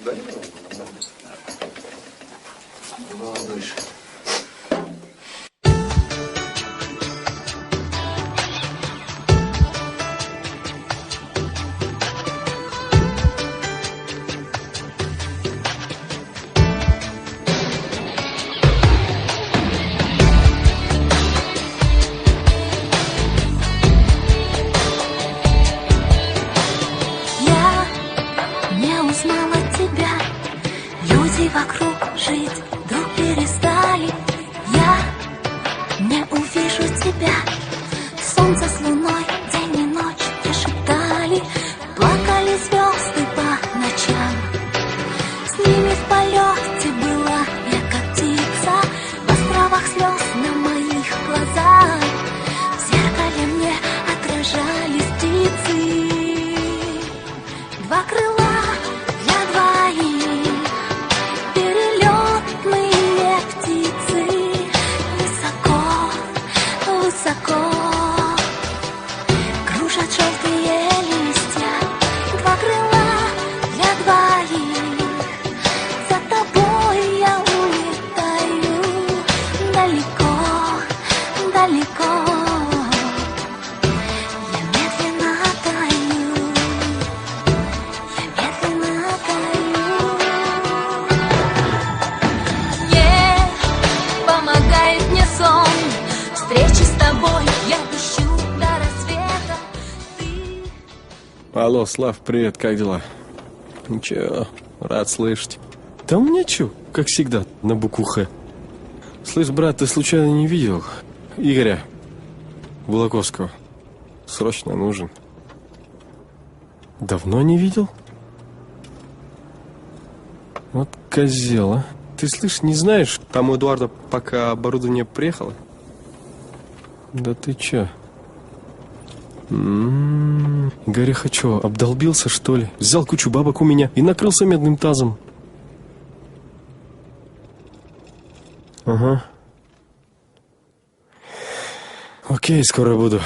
Speaker 21: Да, недолго.
Speaker 20: Дольше.
Speaker 22: Вокруг жить вдруг перестали. Я не увижу тебя. Солнце с луной, день и ночь не шептали. Плакали звезды по ночам. С ними в полете была я как птица. В островах слез на моих глазах. В зеркале мне отражались птицы. Два крыла для двоих. Высоко кружат желтые листья. Два крыла для двоих. За тобой я улетаю далеко, далеко. Я медленно таю. Я медленно таю. Не помогает мне сон. Встречи с тобой я ищу
Speaker 3: Алло, Слав, привет, как дела? Ничего, рад слышать. Да у меня чё, как всегда, на букву Х. Слышь, брат, ты случайно не видел Игоря Булаковского? Срочно нужен. Давно не видел? Вот козел, а. Ты, слышь, не знаешь, там у Эдуарда пока оборудование приехало? Да ты чё? Игорьха чё, обдолбился, что ли? Взял кучу бабок у меня и накрылся медным тазом. Ага. Окей, скоро буду.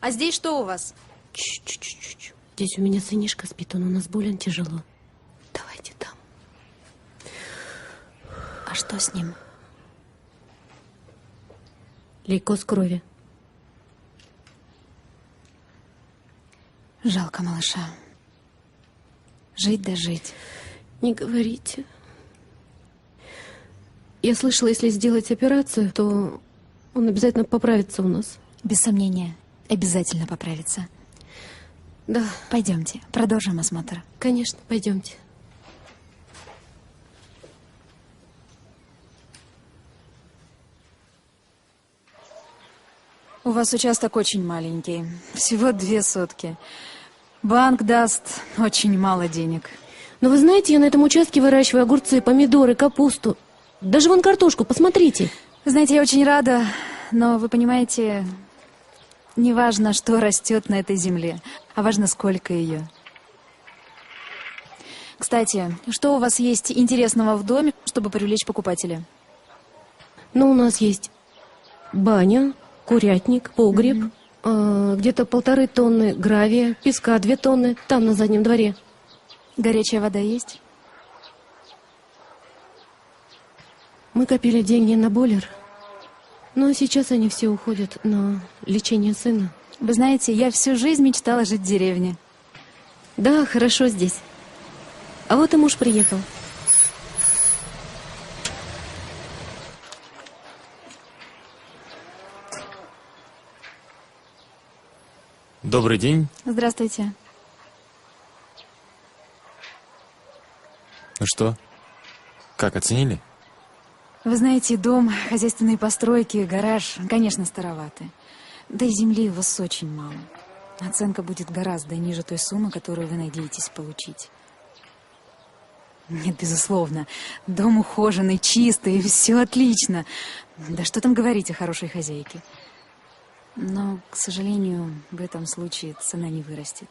Speaker 5: А здесь что у вас?
Speaker 9: Чуть-чуть. Здесь у меня сынишка спит, он у нас болен тяжело. Давайте там.
Speaker 5: А что с ним?
Speaker 9: Лейкоз крови.
Speaker 5: Жалко малыша. Жить да жить.
Speaker 9: Не говорите. Я слышала, если сделать операцию, то он обязательно поправится у нас.
Speaker 5: Без сомнения, обязательно поправится.
Speaker 9: Да.
Speaker 5: Пойдемте, продолжим осмотр.
Speaker 9: Конечно, пойдемте.
Speaker 5: У вас участок очень маленький. Всего 2 сотки. Банк даст очень мало денег.
Speaker 9: Но вы знаете, я на этом участке выращиваю огурцы, помидоры, капусту. Даже вон картошку, посмотрите.
Speaker 5: Знаете, я очень рада, но вы понимаете, не важно, что растет на этой земле, а важно, сколько ее. Кстати, что у вас есть интересного в доме, чтобы привлечь покупателя?
Speaker 9: Ну, у нас есть баня, курятник, погреб, где-то 1,5 тонны гравия, песка 2 тонны, там на заднем дворе.
Speaker 5: Горячая вода есть?
Speaker 9: Мы копили деньги на бойлер, но сейчас они все уходят на лечение сына.
Speaker 5: Вы знаете, я всю жизнь мечтала жить в деревне.
Speaker 9: Да, хорошо здесь. А вот и муж приехал.
Speaker 2: Добрый день.
Speaker 5: Здравствуйте.
Speaker 2: Ну что? Как, оценили?
Speaker 5: Вы знаете, дом, хозяйственные постройки, гараж, конечно, староваты. Да и земли у вас очень мало. Оценка будет гораздо ниже той суммы, которую вы надеетесь получить. Нет, безусловно. Дом ухоженный, чистый, все отлично. Да что там говорить о хорошей хозяйке. Но, к сожалению, в этом случае цена не вырастет.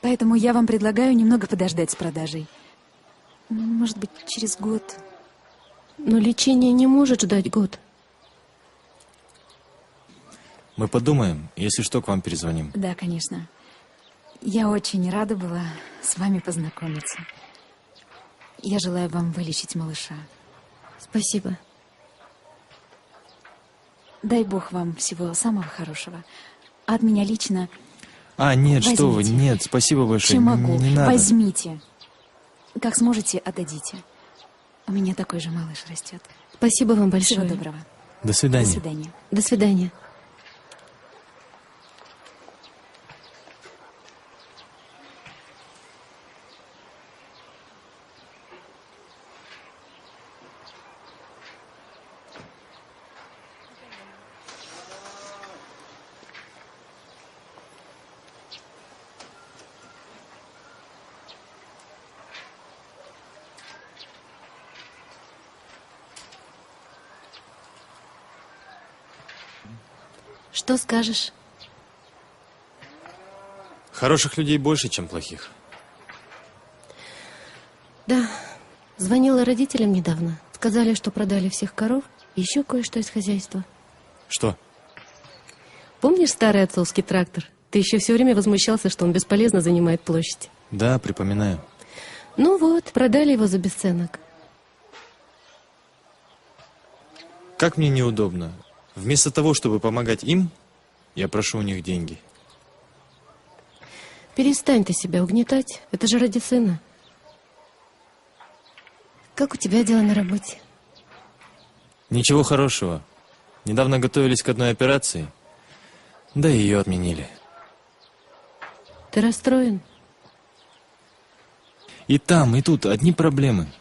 Speaker 5: Поэтому я вам предлагаю немного подождать с продажей. Может быть, через год.
Speaker 9: Но лечение не может ждать год.
Speaker 2: Мы подумаем, если что, к вам перезвоним.
Speaker 5: Да, конечно. Я очень рада была с вами познакомиться. Я желаю вам вылечить малыша.
Speaker 9: Спасибо.
Speaker 5: Дай Бог вам всего самого хорошего. А от меня лично...
Speaker 2: А, нет,
Speaker 5: возьмите.
Speaker 2: что вы, нет, спасибо большое.
Speaker 5: Чем могу?
Speaker 2: Не надо.
Speaker 5: Возьмите. Как сможете, отдадите. У меня такой же малыш растет.
Speaker 9: Спасибо вам большое.
Speaker 5: Всего доброго.
Speaker 2: До свидания.
Speaker 5: До свидания.
Speaker 9: До свидания. Что скажешь?
Speaker 2: Хороших людей больше, чем плохих.
Speaker 9: Да, звонила родителям недавно. Сказали, что продали всех коров и еще кое-что из хозяйства.
Speaker 2: Что?
Speaker 9: Помнишь старый отцовский трактор? Ты еще все время возмущался, что он бесполезно занимает площадь.
Speaker 2: Да, припоминаю.
Speaker 9: Ну вот, продали его за бесценок.
Speaker 2: Как мне неудобно. Вместо того, чтобы помогать им, я прошу у них деньги.
Speaker 9: Перестань ты себя угнетать. Это же ради сына. Как у тебя дела на работе?
Speaker 2: Ничего хорошего. Недавно готовились к одной операции, да и ее отменили.
Speaker 9: Ты расстроен?
Speaker 2: И там, и тут одни проблемы.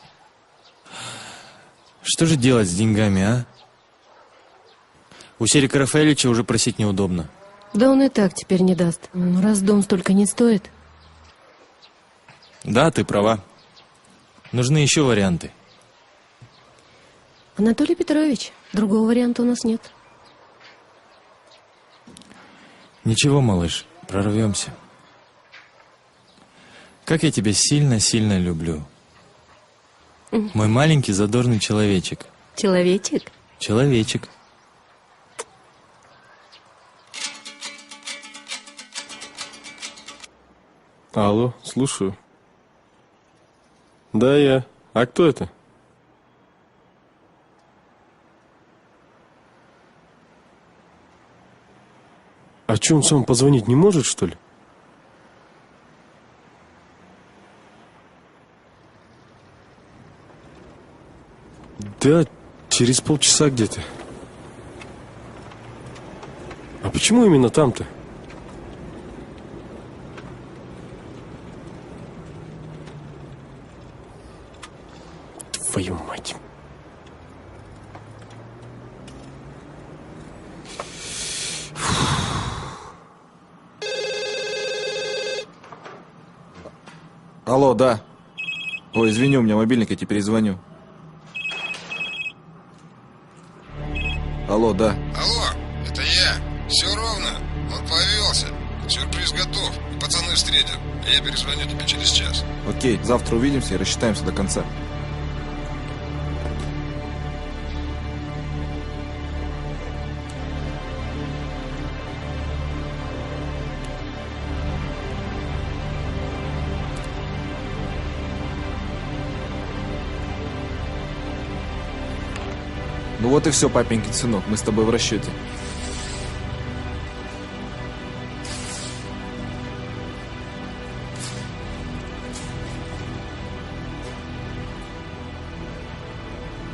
Speaker 2: Что же делать с деньгами, а? У Серика Рафаэльевича уже просить неудобно.
Speaker 9: Да он и так теперь не даст. Ну, раз дом столько не стоит.
Speaker 2: Да, ты права. Нужны еще варианты.
Speaker 9: Анатолий Петрович, другого варианта у нас нет.
Speaker 2: Ничего, малыш, прорвемся. Как я тебя сильно-сильно люблю. Мой маленький задорный человечек.
Speaker 9: Человечек?
Speaker 2: Человечек.
Speaker 3: Алло, слушаю. Да, я. А кто это? А что, он сам позвонить не может, что ли? Да, через полчаса где-то. А почему именно там-то? Твою мать.
Speaker 14: Алло, да. Ой, извини, у меня мобильник, я тебе перезвоню. Алло, да.
Speaker 13: Алло, это я. Все ровно. Он повелся. Сюрприз готов. И пацаны встретят. А я перезвоню тебе через час.
Speaker 14: Окей, завтра увидимся и рассчитаемся до конца. Ну вот и все, папенькин сынок, мы с тобой в расчете.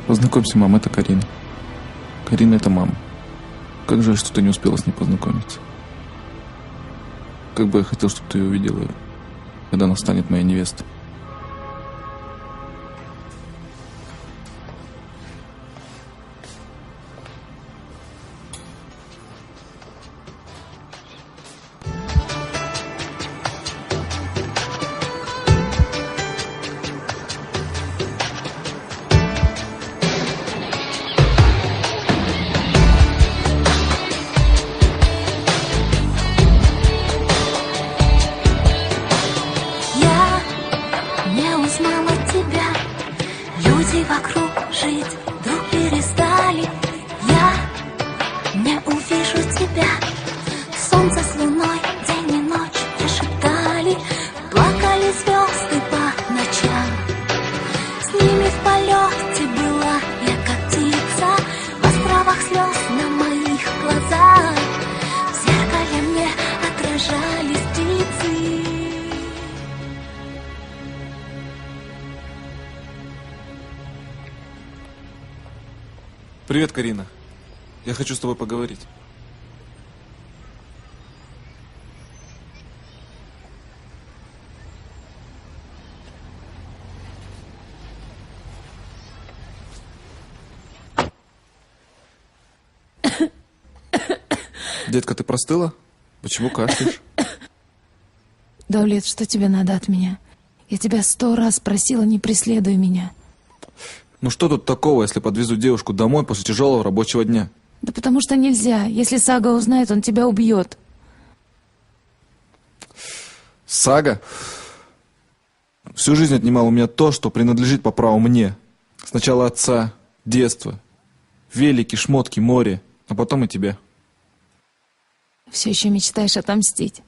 Speaker 14: Познакомься, мам, это Карина. Карина — это мама. Как жаль, что ты не успела с ней познакомиться. Как бы я хотел, чтобы ты ее увидела, когда она станет моей невестой. Привет, Карина. Я хочу с тобой поговорить. Детка, ты простыла? Почему кашляешь?
Speaker 1: Даулет, что тебе надо от меня? Я тебя 100 раз просила, не преследуй меня.
Speaker 14: Ну что тут такого, если подвезу девушку домой после тяжелого рабочего дня?
Speaker 1: Да потому что нельзя. Если Сага узнает, он тебя убьет.
Speaker 14: Сага? Всю жизнь отнимал у меня то, что принадлежит по праву мне. Сначала отца, детство, велики, шмотки, море, а потом и тебя.
Speaker 1: Все еще мечтаешь отомстить.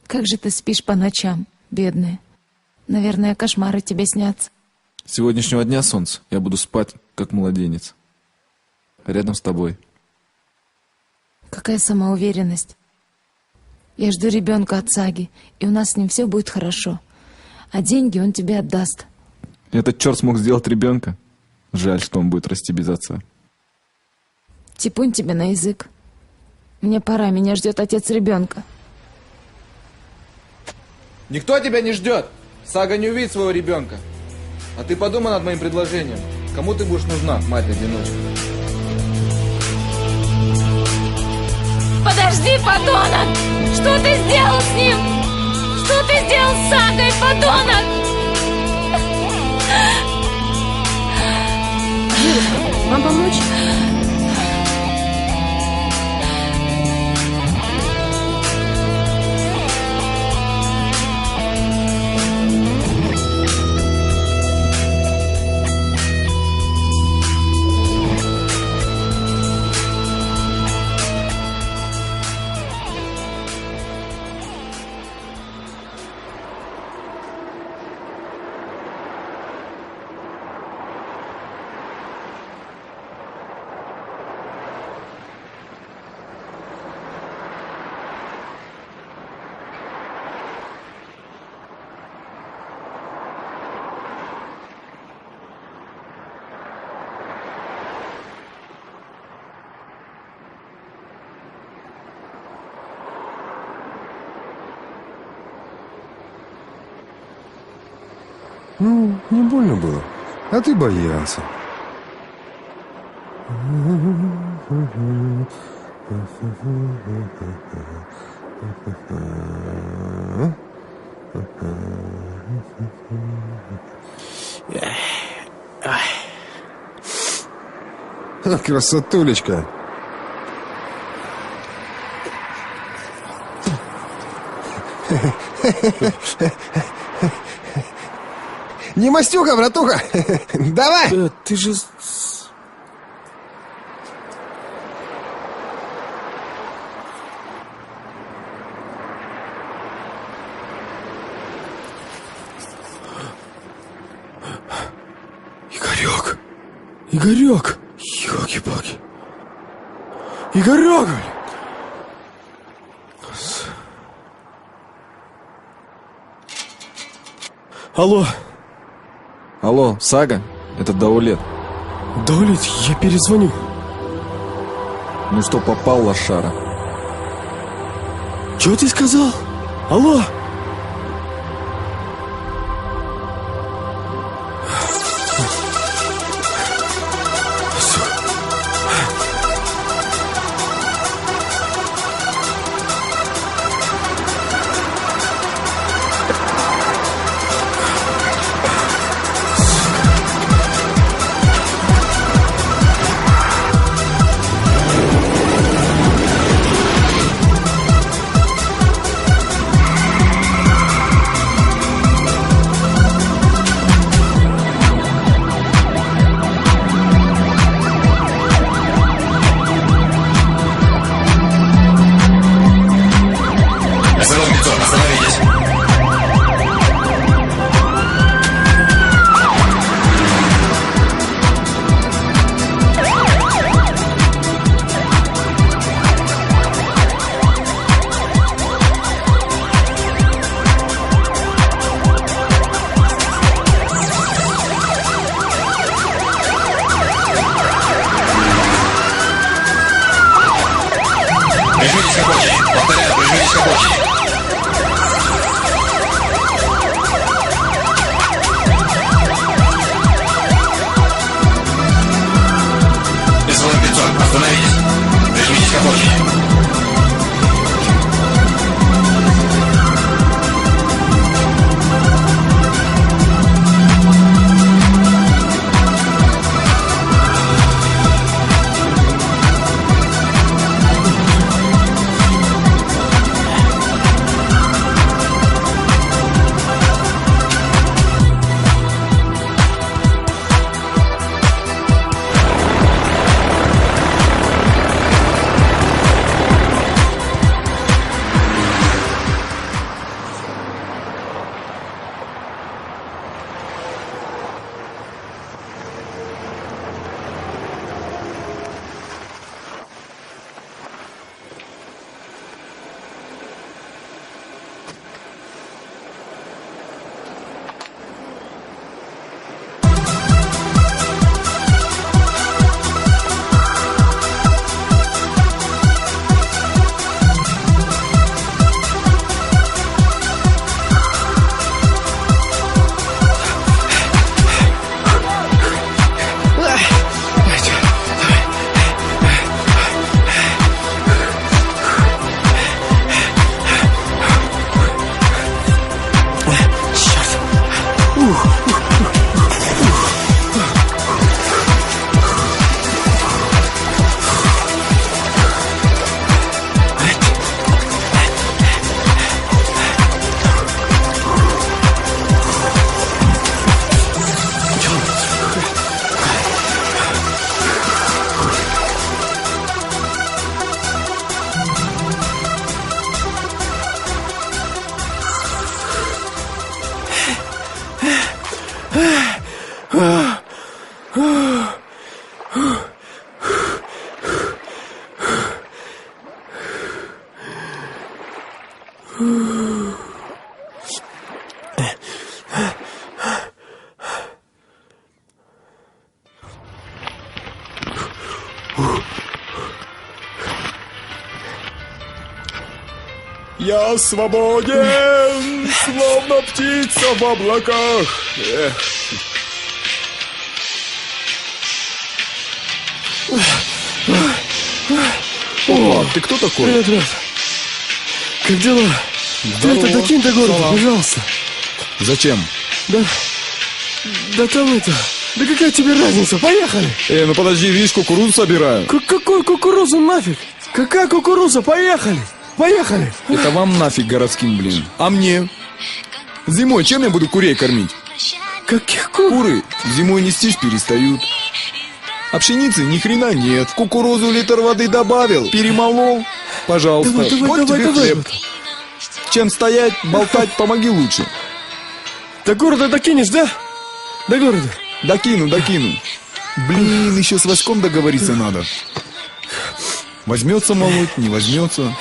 Speaker 1: Как же ты спишь по ночам, бедная? Наверное, кошмары тебе снятся.
Speaker 14: С сегодняшнего дня, солнце, я буду спать, как младенец. Рядом с тобой.
Speaker 1: Какая самоуверенность. Я жду ребенка от Саги, и у нас с ним все будет хорошо. А деньги он тебе отдаст.
Speaker 14: Этот черт смог сделать ребенка. Жаль, что он будет расти без отца.
Speaker 1: Типун тебе на язык. Мне пора, меня ждет отец ребенка.
Speaker 14: Никто тебя не ждет. Сага не увидит своего ребенка. А ты подумай над моим предложением. Кому ты будешь нужна, мать-одиночка?
Speaker 17: Подожди, подонок! Что ты сделал с ним? Что ты сделал с Сагой, подонок?
Speaker 1: Вам помочь?
Speaker 13: Ну, не больно было. А ты боялся. Красотулечка. Не мастюка, братуха! Давай!
Speaker 3: Ты же... Игорек! Игорек! Ёлки-палки! Игорек! Алло!
Speaker 14: Алло, Сага? Это Даулет.
Speaker 3: Даулет, я перезвоню.
Speaker 14: Ну что, попал, лошара?
Speaker 3: Чего ты сказал? Алло! Я свободен, словно птица в облаках. О, ты кто такой?
Speaker 4: Привет, брат. Как дела? Ты это докинь до города, пожалуйста.
Speaker 6: Зачем?
Speaker 4: Да там это... Да какая тебе разница? Поехали!
Speaker 6: Ну подожди, видишь, кукурузу собираю.
Speaker 4: Какую кукурузу нафиг? Какая кукуруза? Поехали! Поехали!
Speaker 6: Это вам нафиг городским, блин. А мне? Зимой чем я буду курей кормить?
Speaker 4: Каких кур?
Speaker 6: Куры зимой нестись перестают. А пшеницы ни хрена нет. Кукурузу литр воды добавил, перемолол. Пожалуйста, вот тебе хлеб. Чем стоять, болтать, помоги лучше.
Speaker 4: До города докинешь, да? До города.
Speaker 6: Докину. Блин, еще с Васьком договориться надо. Возьмется молоть, не возьмется.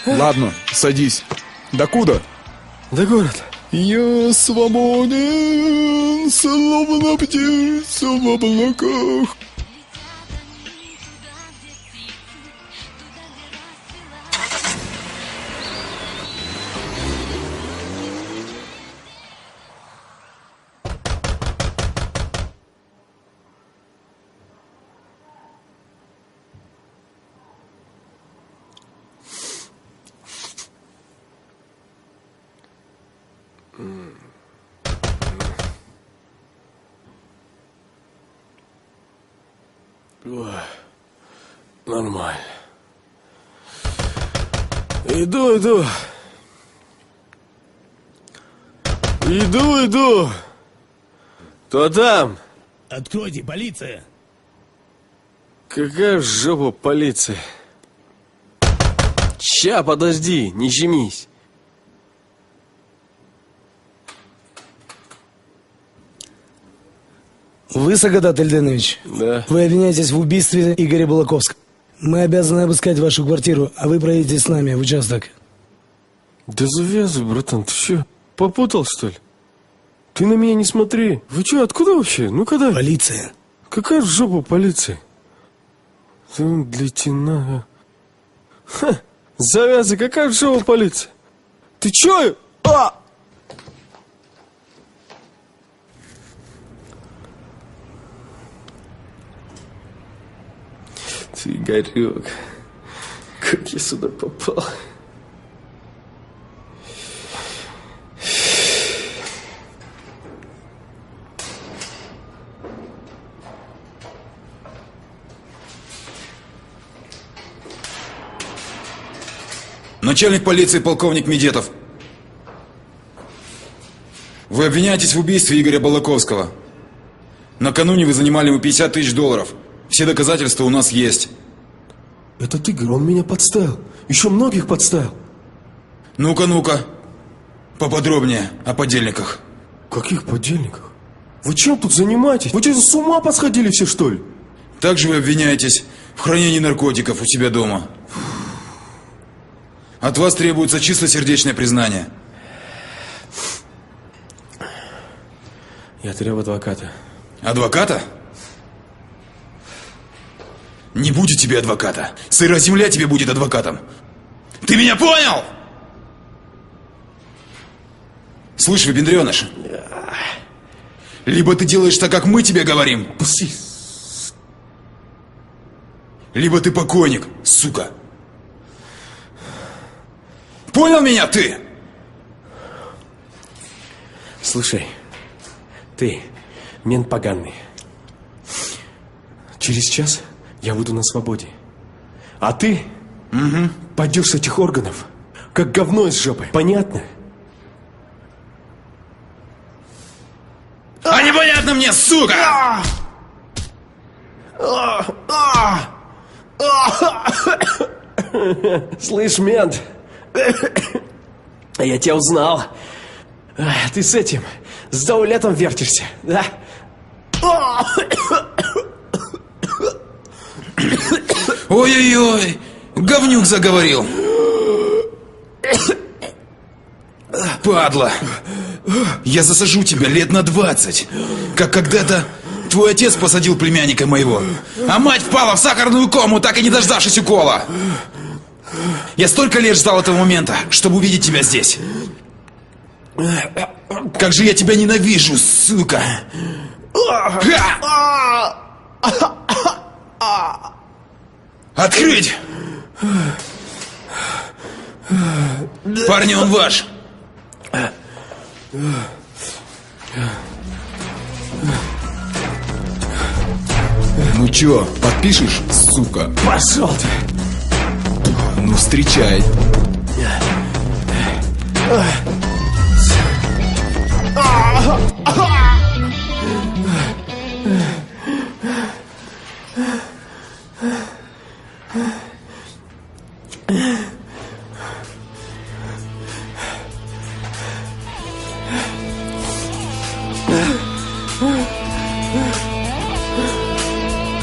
Speaker 6: Ладно, садись. Докуда?
Speaker 4: До города.
Speaker 6: Я свободен, словно птица в облаках.
Speaker 4: Нормально. Иду. Кто там?
Speaker 19: Откройте, полиция!
Speaker 4: Какая жопа полиция? Ща, подожди, не жмись.
Speaker 7: Вы, Сагадат Эльденович?
Speaker 4: Да.
Speaker 7: Вы обвиняетесь в убийстве Игоря Балаковского. Мы обязаны обыскать вашу квартиру, а вы проедете с нами в участок.
Speaker 4: Да завязывай, братан, ты что, попутал, что ли? Ты на меня не смотри. Вы что, откуда вообще? Ну когда?
Speaker 7: Полиция.
Speaker 4: Какая жопа полиция? Лейтенант. Ха, завязывай, какая жопа полиция? Ты чё? Ты, Игорек, как я сюда попал?
Speaker 23: Начальник полиции полковник Медетов. Вы обвиняетесь в убийстве Игоря Балаковского. Накануне вы занимали ему $50 тысяч. Все доказательства у нас есть.
Speaker 4: Этот Игорь, он меня подставил. Еще многих подставил.
Speaker 23: Ну-ка. Поподробнее о подельниках.
Speaker 4: Каких подельниках? Вы чем тут занимаетесь? Вы что, с ума посходили все, что ли?
Speaker 23: Также вы обвиняетесь в хранении наркотиков у себя дома. От вас требуется чистосердечное признание.
Speaker 4: Я требую адвоката.
Speaker 23: Адвоката? Не будет тебе адвоката. Сырая земля тебе будет адвокатом. Ты меня понял? Слышь, выпендреныш, либо ты делаешь так, как мы тебе говорим, либо ты покойник, сука. Понял меня ты?
Speaker 4: Слушай, ты, мент поганый. Через час я буду на свободе. А ты пойдешь с этих органов, как говно из жопы. Понятно?
Speaker 23: А непонятно мне, сука!
Speaker 4: Слышь, мент, я тебя узнал. Ты с этим, с Даулетом вертишься, да?
Speaker 23: Ой-ой-ой, Говнюк заговорил. Падла. Я засажу тебя лет на 20. Как когда-то твой отец посадил племянника моего. А мать впала в сахарную кому, так и не дождавшись укола. Я столько лет ждал этого момента, чтобы увидеть тебя здесь. Как же я тебя ненавижу, сука! Открыть! Парни, он ваш!
Speaker 6: Ну чё, подпишешь, сука?
Speaker 7: Пошел ты!
Speaker 6: Ну, встречай.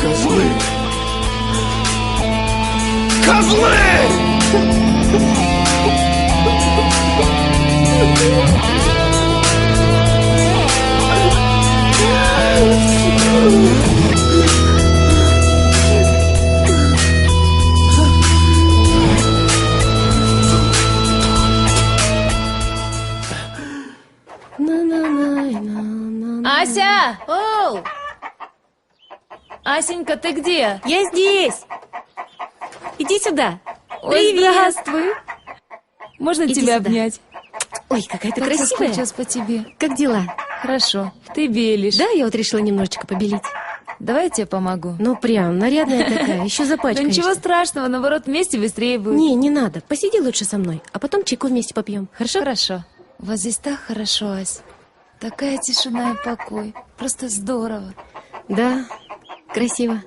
Speaker 7: Козлы! Козлы!
Speaker 17: Ася! Оу! Асенька, ты где?
Speaker 18: Я здесь. Иди сюда.
Speaker 17: Ой,
Speaker 18: Привет.
Speaker 17: здравствуй. Можно
Speaker 18: Иди
Speaker 17: тебя
Speaker 18: сюда.
Speaker 17: обнять?
Speaker 18: Ой, какая ты
Speaker 17: Так
Speaker 18: красивая.
Speaker 17: соскучилась по тебе.
Speaker 18: Как дела?
Speaker 17: Хорошо. Ты белишь.
Speaker 18: Да, я вот решила немножечко побелить.
Speaker 17: Давай я тебе помогу.
Speaker 18: Ну, прям, нарядная такая, еще
Speaker 17: Да
Speaker 18: запачкаешься.
Speaker 17: ничего страшного, наоборот, вместе быстрее будет.
Speaker 18: Не надо. Посиди лучше со мной, а потом чайку вместе попьем. Хорошо?
Speaker 17: Хорошо. У вас здесь так хорошо, Ась. Такая тишина и покой. Просто здорово.
Speaker 18: Да, красиво.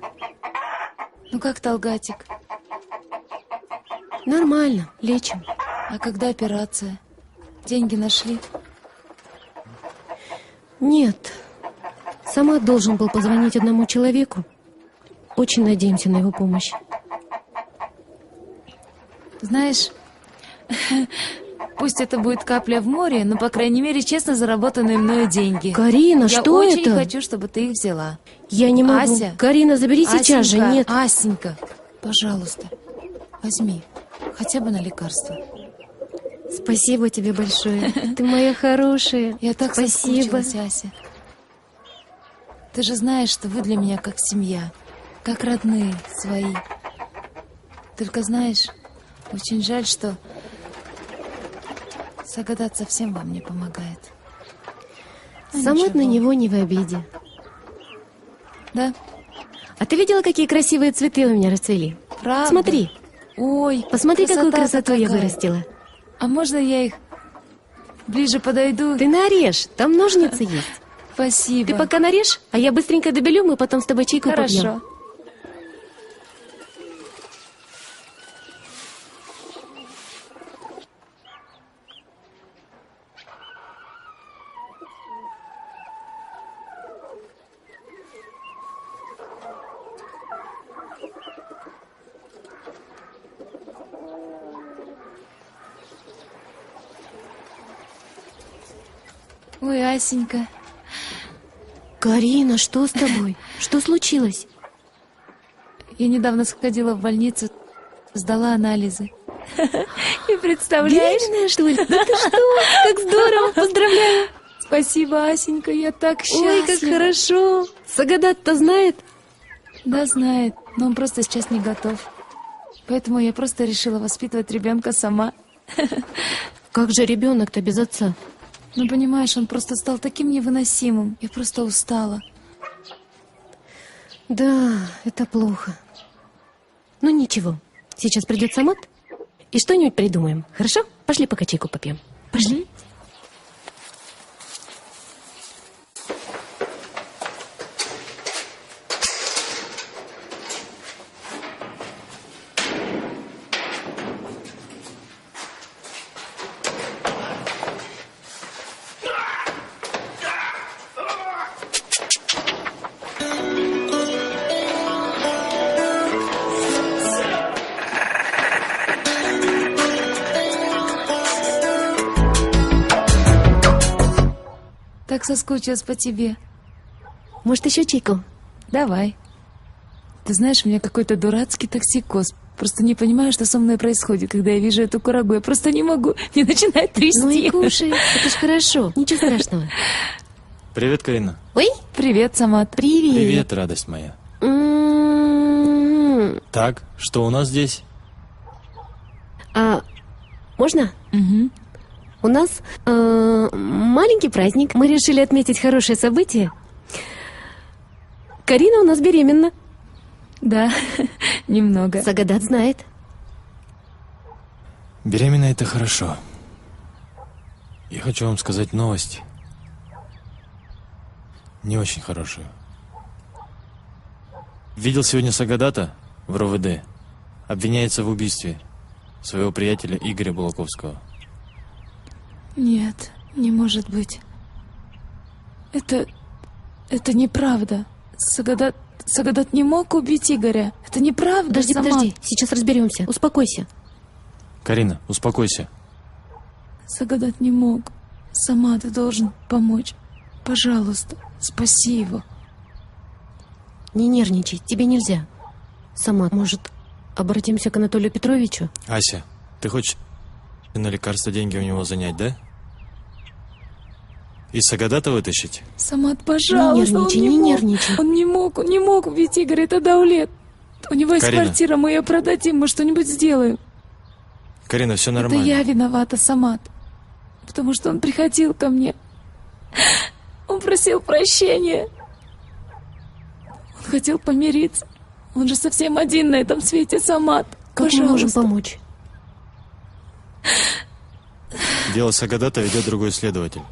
Speaker 17: Ну как Талгатик?
Speaker 18: Нормально, лечим.
Speaker 17: А когда операция? Деньги нашли?
Speaker 18: Нет. Сама должен был позвонить одному человеку. Очень надеемся на его помощь.
Speaker 17: Знаешь, пусть это будет капля в море, но, по крайней мере, честно заработанные мною деньги.
Speaker 18: Карина, что
Speaker 17: Я очень
Speaker 18: это?
Speaker 17: хочу, чтобы ты их взяла.
Speaker 18: Я не могу.
Speaker 17: Ася.
Speaker 18: Карина, забери сейчас же.
Speaker 17: Асенька,
Speaker 18: Нет.
Speaker 17: Асенька, пожалуйста, возьми. Хотя бы на лекарство.
Speaker 18: Спасибо тебе большое. Ты моя хорошая.
Speaker 17: Я так
Speaker 18: Спасибо.
Speaker 17: соскучилась, Ася. Ты же знаешь, что вы для меня как семья, как родные, свои. Только знаешь, очень жаль, что Сагадат совсем вам не помогает. Ну,
Speaker 18: Самот
Speaker 17: ничего.
Speaker 18: на него не в обиде.
Speaker 17: Да?
Speaker 18: А ты видела, какие красивые цветы у меня расцвели?
Speaker 17: Правда?
Speaker 18: Смотри.
Speaker 17: Ой,
Speaker 18: Посмотри, какую
Speaker 17: красота-то
Speaker 18: красоту я
Speaker 17: какая.
Speaker 18: вырастила.
Speaker 17: А можно я их ближе подойду?
Speaker 18: Ты нарежь, там ножницы есть.
Speaker 17: Спасибо.
Speaker 18: Ты пока нарежь, а я быстренько добелю, мы потом с тобой чайку попьем.
Speaker 17: Хорошо. Ой, Асенька.
Speaker 18: Карина, что с тобой? Что случилось?
Speaker 17: Я недавно сходила в больницу, сдала анализы. И представляешь?
Speaker 18: Беременная, что ли? Да ты что? Как здорово, поздравляю.
Speaker 17: Спасибо, Асенька, я так счастлива.
Speaker 18: Ой, как хорошо. Сагадат-то знает?
Speaker 17: Да, знает, но он просто сейчас не готов. Поэтому я просто решила воспитывать ребенка сама.
Speaker 18: Как же ребенок-то без отца?
Speaker 17: Ну, понимаешь, он просто стал таким невыносимым. Я просто устала.
Speaker 18: Да, это плохо. Ну ничего, сейчас придет Самат и что-нибудь придумаем. Хорошо? Пошли пока чайку попьем. Пошли.
Speaker 1: так соскучилась по тебе.
Speaker 18: Может, еще чайку?
Speaker 1: Давай. Ты знаешь, у меня какой-то дурацкий токсикоз. Просто не понимаю, что со мной происходит, когда я вижу эту курагу. Я просто не могу. Мне начинает трясти.
Speaker 18: Ну и кушай. Это ж хорошо. Ничего страшного.
Speaker 2: Привет, Карина.
Speaker 18: Ой.
Speaker 1: Привет, Самат.
Speaker 18: Привет.
Speaker 2: Привет, радость моя. Так, что у нас здесь?
Speaker 18: А можно?
Speaker 1: Угу.
Speaker 18: У нас маленький праздник. Мы решили отметить хорошее событие. Карина у нас беременна.
Speaker 1: Да, немного.
Speaker 18: Сагадат знает.
Speaker 2: Беременна — это хорошо. Я хочу вам сказать новость. Не очень хорошую. Видел сегодня Сагадата в РОВД. Обвиняется в убийстве своего приятеля Игоря Булаковского.
Speaker 1: Нет, не может быть. Это неправда. Сагадат не мог убить Игоря. Это неправда,
Speaker 18: Подожди,
Speaker 1: Самат.
Speaker 18: подожди. Сейчас разберемся. Успокойся.
Speaker 2: Карина, успокойся.
Speaker 1: Сагадат не мог. Сама ты должен помочь. Пожалуйста, спаси его.
Speaker 18: Не нервничай, тебе нельзя. Сама, может, обратимся к Анатолию Петровичу?
Speaker 2: Ася, ты хочешь на лекарства деньги у него занять, да? И Сагадата вытащить?
Speaker 1: Самат, пожалуйста,
Speaker 18: не нервничай.
Speaker 1: Он не мог убить Игоря, это Даулет. У него есть
Speaker 2: Карина.
Speaker 1: квартира, мы ее продадим, мы что-нибудь сделаем.
Speaker 2: Карина, все нормально.
Speaker 1: Это я виновата, Самат. Потому что он приходил ко мне. Он просил прощения. Он хотел помириться. Он же совсем один на этом свете, Самат.
Speaker 18: Как мы можем помочь?
Speaker 2: Дело Сагадата ведет другой следователь.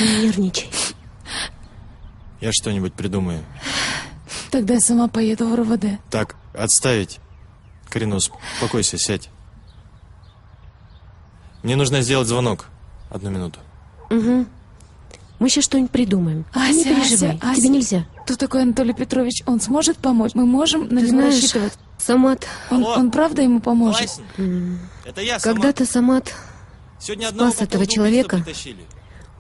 Speaker 18: Не нервничай.
Speaker 2: Я что-нибудь придумаю.
Speaker 1: Тогда я сама поеду в РОВД.
Speaker 2: Так, отставить. Карина, успокойся, сядь. Мне нужно сделать звонок. 1 минуту.
Speaker 18: Угу. Мы сейчас что-нибудь придумаем. Не переживай,
Speaker 1: Ася,
Speaker 18: тебе нельзя.
Speaker 1: Кто такой Анатолий Петрович? Он сможет помочь? Мы можем на него
Speaker 18: знаешь,
Speaker 1: рассчитывать?
Speaker 18: Самат.
Speaker 1: Он правда ему поможет?
Speaker 2: Это я,
Speaker 18: Когда-то Самат
Speaker 2: Сегодня
Speaker 18: спас этого человека,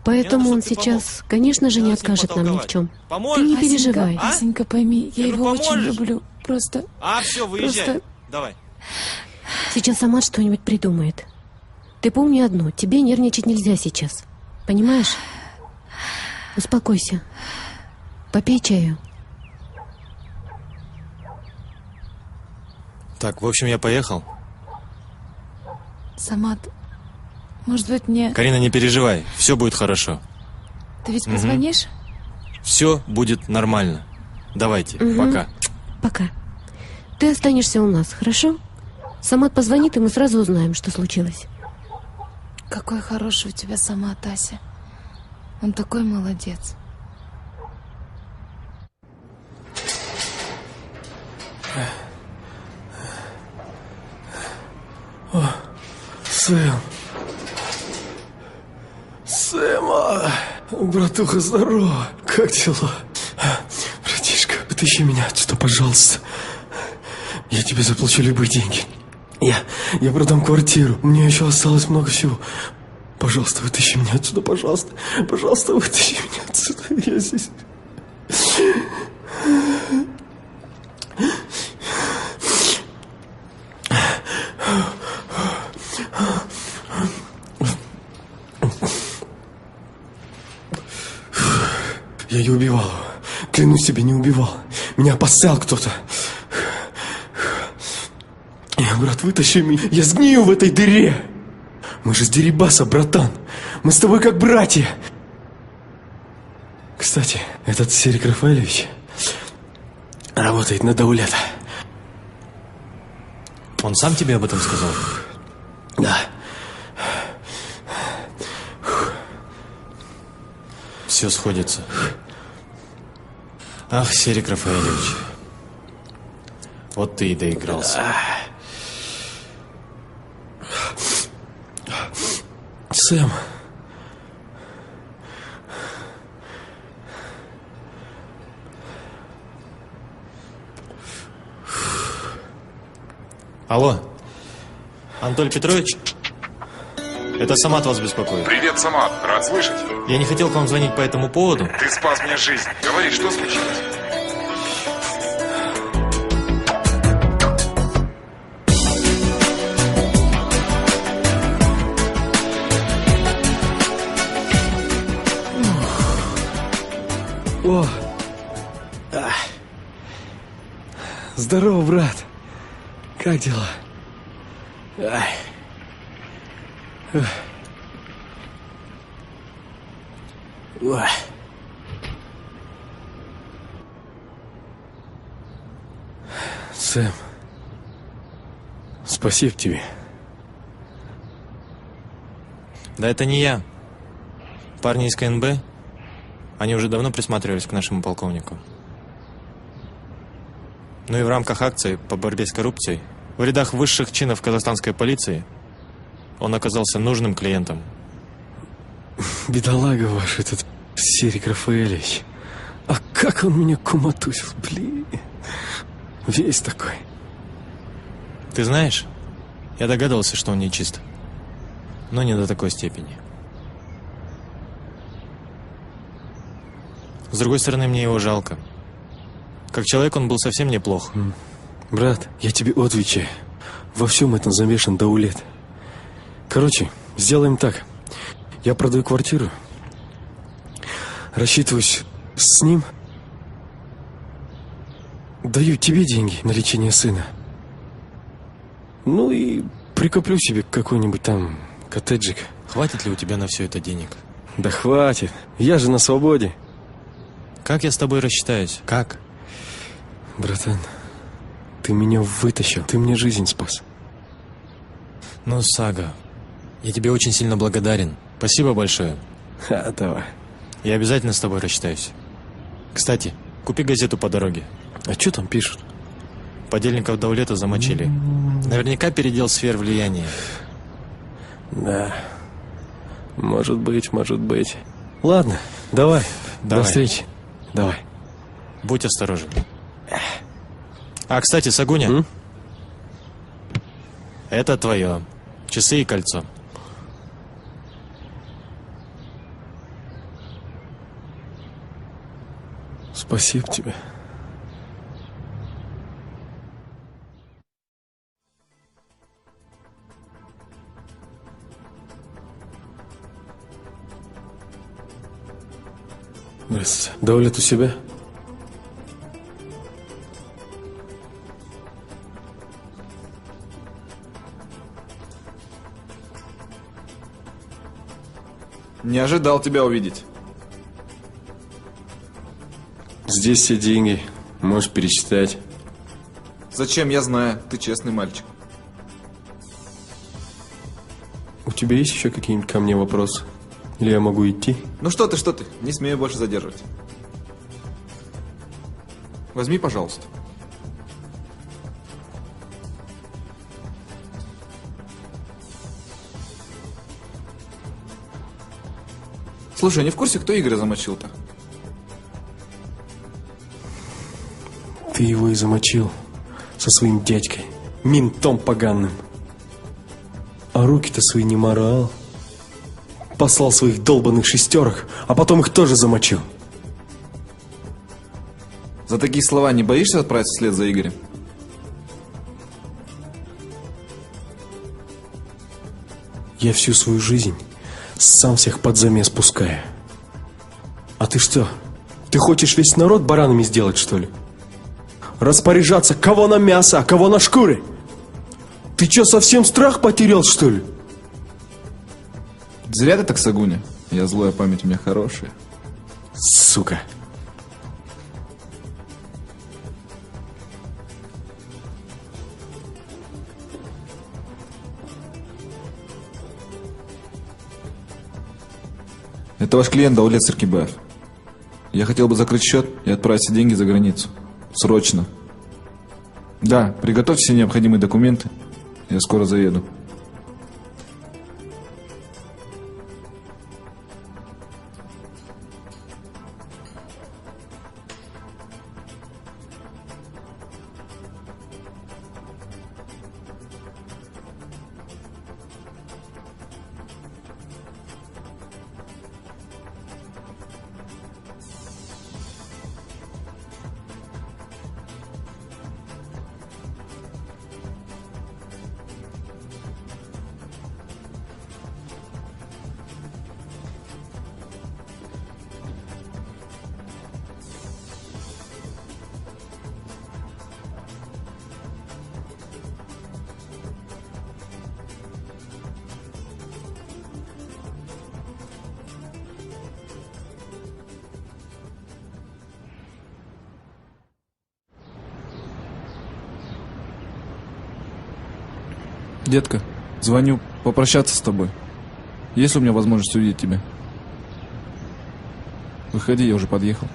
Speaker 18: поэтому он сейчас, конечно же, не откажет нам ни в чем. Ты не переживай.
Speaker 1: Асенька, пойми, я его очень люблю. Просто...
Speaker 2: все, выезжай. Давай.
Speaker 18: Сейчас Самат что-нибудь придумает. Ты помни одно, тебе нервничать нельзя сейчас. Понимаешь? Успокойся. Попей чаю.
Speaker 2: Так, в общем, я поехал.
Speaker 1: Самат, может быть, мне...
Speaker 2: Карина, не переживай, все будет хорошо.
Speaker 1: Ты ведь позвонишь?
Speaker 2: Все будет нормально. Давайте, пока.
Speaker 18: Пока. Ты останешься у нас, хорошо? Самат позвонит, и мы сразу узнаем, что случилось.
Speaker 1: Какой хороший у тебя Самат, Ася. Он такой молодец.
Speaker 4: О, Сэм. Сэма. Братуха, здорово. Как дела? Братишка, вытащи меня отсюда, пожалуйста. Я тебе заплачу любые деньги. Я продам квартиру. У меня еще осталось много всего. Пожалуйста, вытащи меня отсюда, пожалуйста. Пожалуйста, вытащи меня отсюда. Я здесь... Я не убивал его. Клянусь тебе, не убивал. Меня опасал кто-то. Брат, вытащи меня. Я сгнию в этой дыре. Мы же с Дерибаса, братан. Мы с тобой как братья. Кстати, этот Серик Рафаэльевич работает на Даулета.
Speaker 2: Он сам тебе об этом сказал?
Speaker 4: Да.
Speaker 2: Все сходится. Ах, Серик Рафаэльевич. Вот ты и доигрался.
Speaker 4: Сэм.
Speaker 2: Алло, Анатолий Петрович? Это Самат вас беспокоит.
Speaker 8: Привет, Самат. Рад слышать.
Speaker 2: Я не хотел к вам звонить по этому поводу.
Speaker 8: Ты спас мне жизнь. Говори, что случилось?
Speaker 4: О! Здорово, брат. Как дела? Ай. Ой. Сэм, спасибо тебе.
Speaker 2: Да это не я. Парни из КНБ, они уже давно присматривались к нашему полковнику. Ну и в рамках акции по борьбе с коррупцией в рядах высших чинов казахстанской полиции он оказался нужным клиентом.
Speaker 4: Бедолага ваш этот Серик Рафаэльевич. А как он меня куматусил, блин. Весь такой.
Speaker 2: Ты знаешь, я догадывался, что он нечист. Но не до такой степени. С другой стороны, мне его жалко. Как человек он был совсем неплох.
Speaker 4: Брат, я тебе отвечаю. Во всем этом замешан Даулет. Короче, сделаем так. Я продаю квартиру. Рассчитываюсь с ним. Даю тебе деньги на лечение сына. Ну и прикоплю себе какой-нибудь там коттеджик.
Speaker 2: Хватит ли у тебя на все это денег?
Speaker 4: Да хватит. Я же на свободе.
Speaker 2: Как я с тобой рассчитаюсь? Как?
Speaker 4: Братан, ты меня вытащил. Ты мне жизнь спас.
Speaker 2: Ну, Сага, я тебе очень сильно благодарен. Спасибо большое.
Speaker 4: Давай.
Speaker 2: Я обязательно с тобой рассчитаюсь. Кстати, купи газету по дороге.
Speaker 4: А что там пишут?
Speaker 2: Подельников Даулета замочили. Наверняка передел сфер влияния.
Speaker 4: Да. Может быть, может быть. Ладно, давай. До встречи. Давай.
Speaker 2: Будь осторожен. А, кстати, Сагуня. Это твое. Часы и кольцо.
Speaker 4: Спасибо тебе. Здравствуйте. Даулет у себя?
Speaker 14: Не ожидал тебя увидеть.
Speaker 4: Здесь все деньги. Можешь пересчитать.
Speaker 14: Зачем, я знаю. Ты честный мальчик.
Speaker 4: У тебя есть еще какие-нибудь ко мне вопросы? Или я могу идти?
Speaker 14: Ну что ты. Не смею больше задерживать. Возьми, пожалуйста. Слушай, не в курсе, кто Игоря замочил-то?
Speaker 4: Ты его и замочил со своим дядькой, ментом поганым. А руки-то свои не морал. Послал своих долбанных шестерок, а потом их тоже замочил.
Speaker 14: За такие слова не боишься отправиться вслед за Игорем?
Speaker 4: Я всю свою жизнь сам всех под замес пускаю. А ты что? Ты хочешь весь народ баранами сделать, что ли? Распоряжаться, кого на мясо, а кого на шкуры? Ты что, совсем страх потерял, что ли?
Speaker 14: Зря ты так, Сагуня. Я злой, а память у меня хорошая.
Speaker 4: Сука.
Speaker 14: Это ваш клиент Даулет Саркибаев. Я хотел бы закрыть счет и отправить все деньги за границу. Срочно. Да, приготовьте все необходимые документы. Я скоро заеду. Детка, звоню попрощаться с тобой. Есть у меня возможность увидеть тебя? Выходи, я уже подъехал.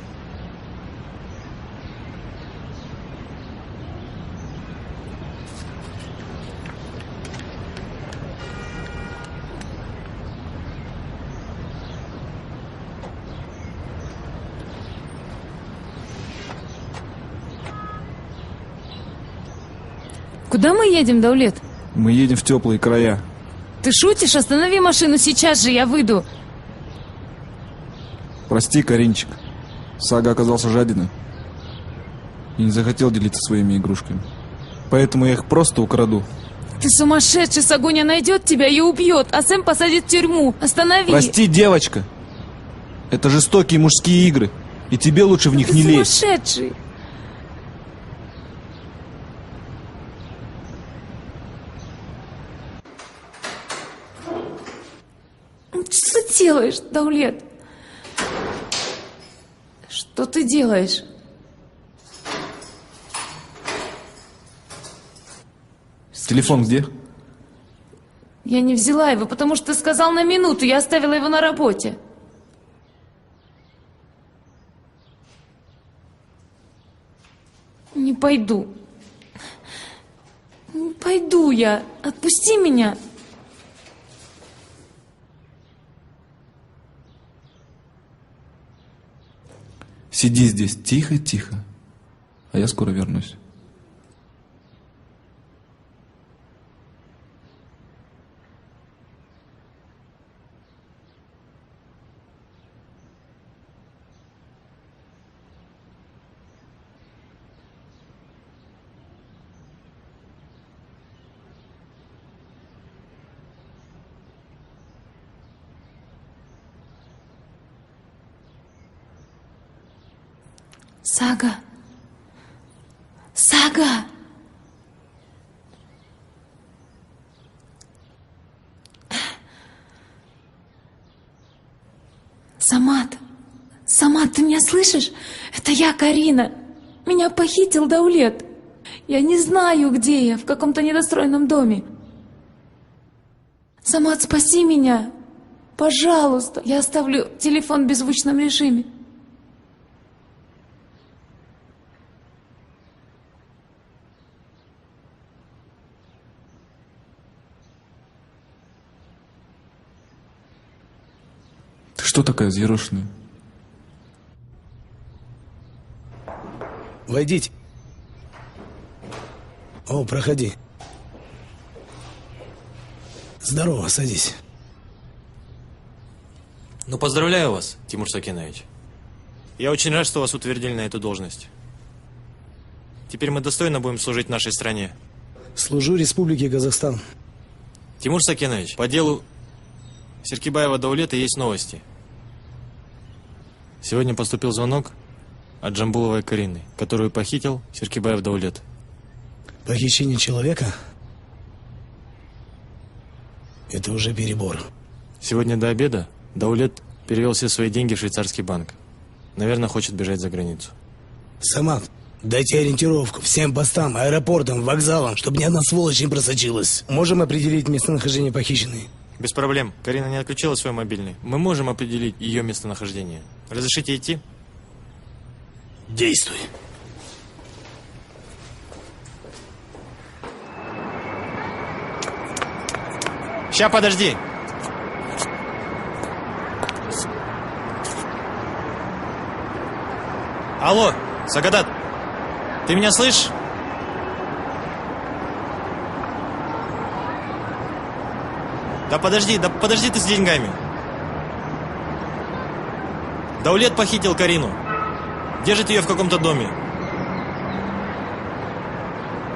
Speaker 1: Куда мы едем, Даулет?
Speaker 14: Мы едем в теплые края.
Speaker 1: Ты шутишь? Останови машину, сейчас же я выйду.
Speaker 14: Прости, Каринчик. Сага оказался жадиной и не захотел делиться своими игрушками. Поэтому я их просто украду.
Speaker 1: Ты сумасшедший, Сагуня найдет тебя и убьет, а Сэм посадит в тюрьму. Останови.
Speaker 14: Прости, девочка. Это жестокие мужские игры, и тебе лучше в них
Speaker 1: Ты
Speaker 14: не лезть.
Speaker 1: Сумасшедший. Что ты делаешь, Даулет? Что ты делаешь?
Speaker 14: Телефон где?
Speaker 1: Я не взяла его, потому что ты сказал на минуту. Я оставила его на работе. Не пойду. Не пойду я. Отпусти меня.
Speaker 14: Сиди здесь тихо-тихо, а я скоро вернусь.
Speaker 1: Сага. Сага. Самат. Самат, ты меня слышишь? Это я, Карина. Меня похитил Даулет. Я не знаю, где я, в каком-то недостроенном доме. Самат, спаси меня. Пожалуйста. Я оставлю телефон в беззвучном режиме.
Speaker 14: Что такая взъерошенная?
Speaker 7: Войдите. О, проходи. Здорово, садись.
Speaker 2: Ну, поздравляю вас, Тимур Сакинович. Я очень рад, что вас утвердили на эту должность. Теперь мы достойно будем служить нашей стране.
Speaker 7: Служу Республике Казахстан.
Speaker 2: Тимур Сакинович, по делу Серкибаева Даулета есть новости. Сегодня поступил звонок от Джамбуловой Карины, которую похитил Серкибаев Даулет.
Speaker 7: Похищение человека? Это уже перебор.
Speaker 2: Сегодня до обеда Даулет перевел все свои деньги в швейцарский банк. Наверное, хочет бежать за границу.
Speaker 7: Самат, дайте ориентировку всем постам, аэропортам, вокзалам, чтобы ни одна сволочь не просочилась. Можем определить местонахождение похищенной?
Speaker 2: Без проблем. Карина не отключила свой мобильный. Мы можем определить ее местонахождение. Разрешите идти?
Speaker 7: Действуй.
Speaker 2: Ща, подожди. Алло, Сагадат, ты меня слышишь? Да подожди ты с деньгами. Даулет похитил Карину. Держит ее в каком-то доме.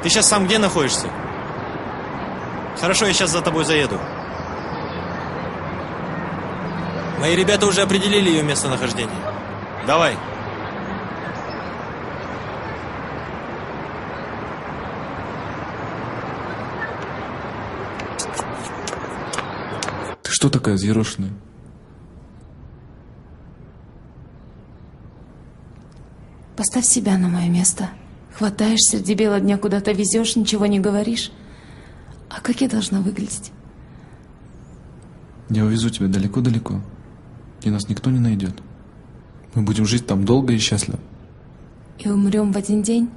Speaker 2: Ты сейчас сам где находишься? Хорошо, я сейчас за тобой заеду. Мои ребята уже определили ее местонахождение. Давай.
Speaker 14: Ты что такая взъерошенная?
Speaker 1: Поставь себя на мое место. Хватаешь среди бела дня, куда-то везешь, ничего не говоришь. А А как я должна выглядеть?
Speaker 14: Я увезу тебя далеко-далеко, и нас никто не найдет. Мы будем жить там долго и счастливо.
Speaker 1: И умрем в один день?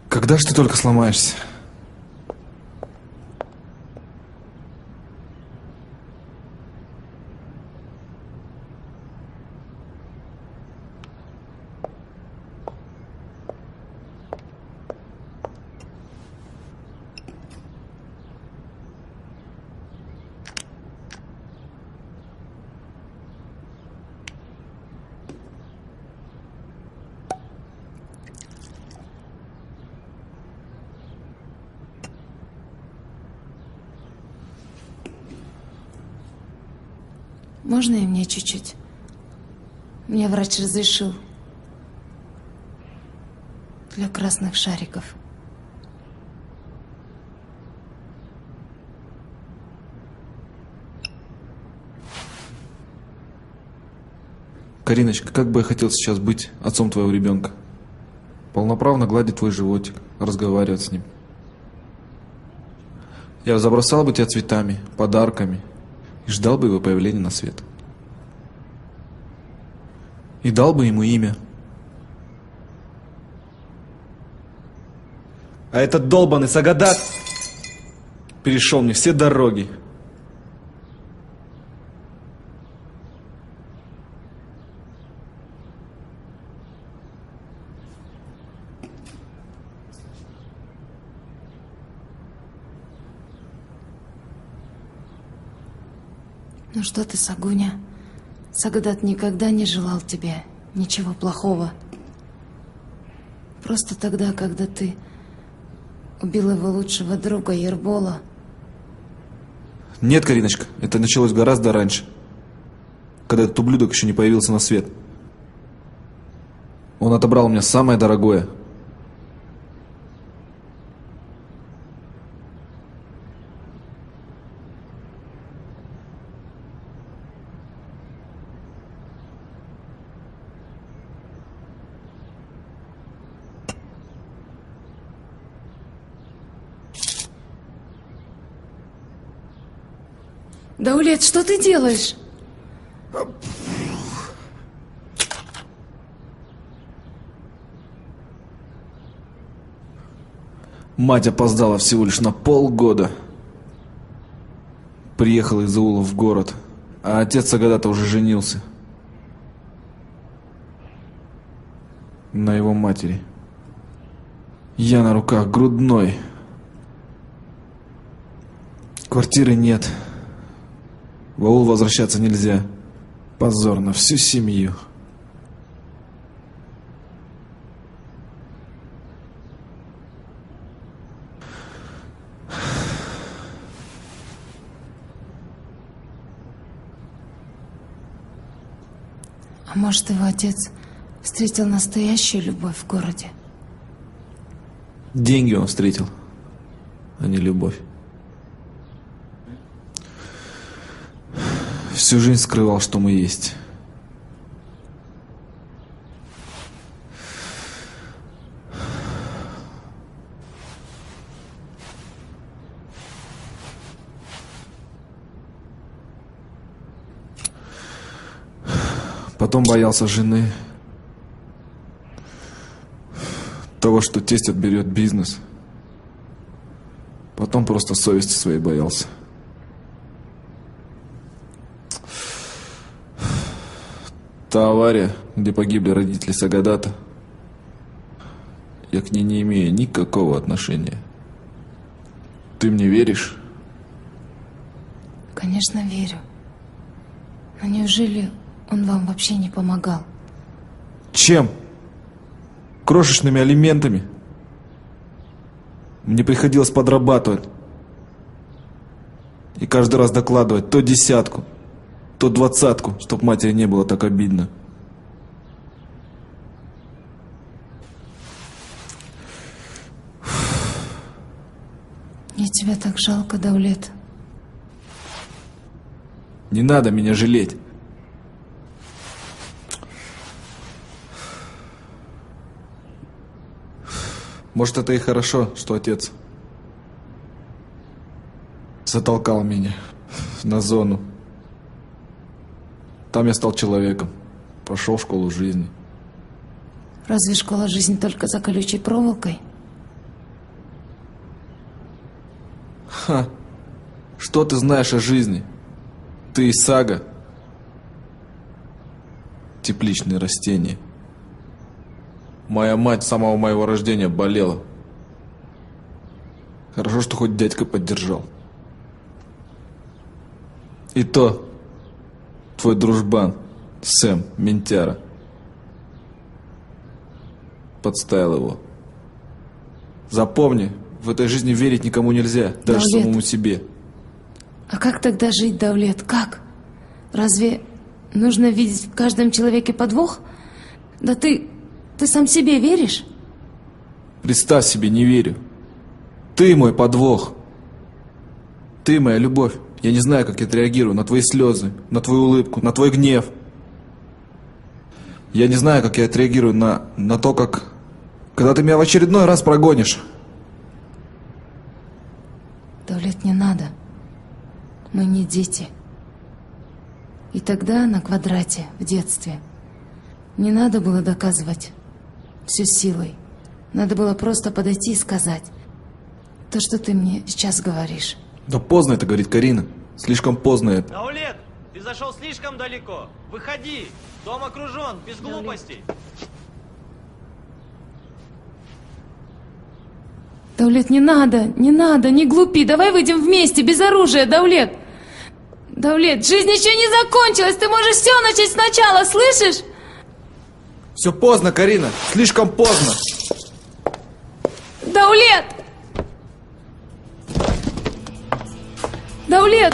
Speaker 14: Когда же ты только сломаешься?
Speaker 1: Можно и мне чуть-чуть? Мне врач разрешил. Для красных шариков.
Speaker 14: Кариночка, как бы я хотел сейчас быть отцом твоего ребенка. Полноправно гладить твой животик, разговаривать с ним. Я забросал бы тебя цветами, подарками и ждал бы его появления на свет. И дал бы ему имя. А этот долбаный Сагадат перешел мне все дороги.
Speaker 1: Ну что ты, Сагуня? Сагадат никогда не желал тебе ничего плохого. Просто тогда, когда ты убил его лучшего друга Ербола.
Speaker 14: Нет, Кариночка, это началось гораздо раньше, когда этот ублюдок еще не появился на свет. Он отобрал у меня самое дорогое.
Speaker 1: Даулет, что ты делаешь?
Speaker 14: Мать опоздала всего лишь на полгода. Приехал из аула в город, а отец Сагадата уже женился на его матери. Я на руках грудной. Квартиры нет. В аул возвращаться нельзя. Позор на всю семью.
Speaker 1: А может, его отец встретил настоящую любовь в городе?
Speaker 14: Деньги он встретил, а не любовь. Всю жизнь скрывал, что мы есть. Потом боялся жены, того, что тесть отберет бизнес. Потом просто совести своей боялся. Та авария, где погибли родители Сагадата, я к ней не имею никакого отношения. Ты мне веришь?
Speaker 1: Конечно, верю. Но неужели он вам вообще не помогал?
Speaker 14: Чем? Крошечными алиментами. Мне приходилось подрабатывать. И каждый раз докладывать то 10, то 20, чтоб матери не было так обидно.
Speaker 1: Мне тебя так жалко, Даулет.
Speaker 14: Не надо меня жалеть. Может, это и хорошо, что отец затолкал меня на зону. Там я стал человеком, прошел школу жизни.
Speaker 1: Разве школа жизни только за колючей проволокой?
Speaker 14: Ха! Что ты знаешь о жизни? Ты и Сага. Тепличные растения. Моя мать с самого моего рождения болела. Хорошо, что хоть дядька поддержал. И то, твой дружбан, Сэм, ментяра, подставил его. Запомни, в этой жизни верить никому нельзя, даже
Speaker 1: Давлет.
Speaker 14: самому себе.
Speaker 1: А как тогда жить, Давлет? Как? Разве нужно видеть в каждом человеке подвох? Да ты сам себе веришь?
Speaker 14: Представь себе, не верю. Ты мой подвох. Ты моя любовь. Я не знаю, как я отреагирую на твои слезы, на твою улыбку, на твой гнев. Я не знаю, как я отреагирую на то, как... Когда ты меня в очередной раз прогонишь.
Speaker 1: Давлет, не надо. Мы не дети. И тогда на квадрате, в детстве, не надо было доказывать все силой. Надо было просто подойти и сказать то, что ты мне сейчас говоришь.
Speaker 14: Да поздно это, говорит Карина. Слишком поздно это.
Speaker 10: Давлет, ты зашел слишком далеко. Выходи. Дом окружен, без глупостей.
Speaker 1: Давлет, не надо, не глупи. Давай выйдем вместе, без оружия, Давлет. Давлет, жизнь еще не закончилась. Ты можешь все начать сначала, слышишь?
Speaker 14: Все поздно, Карина. Слишком поздно.
Speaker 1: Давлет! Давлет!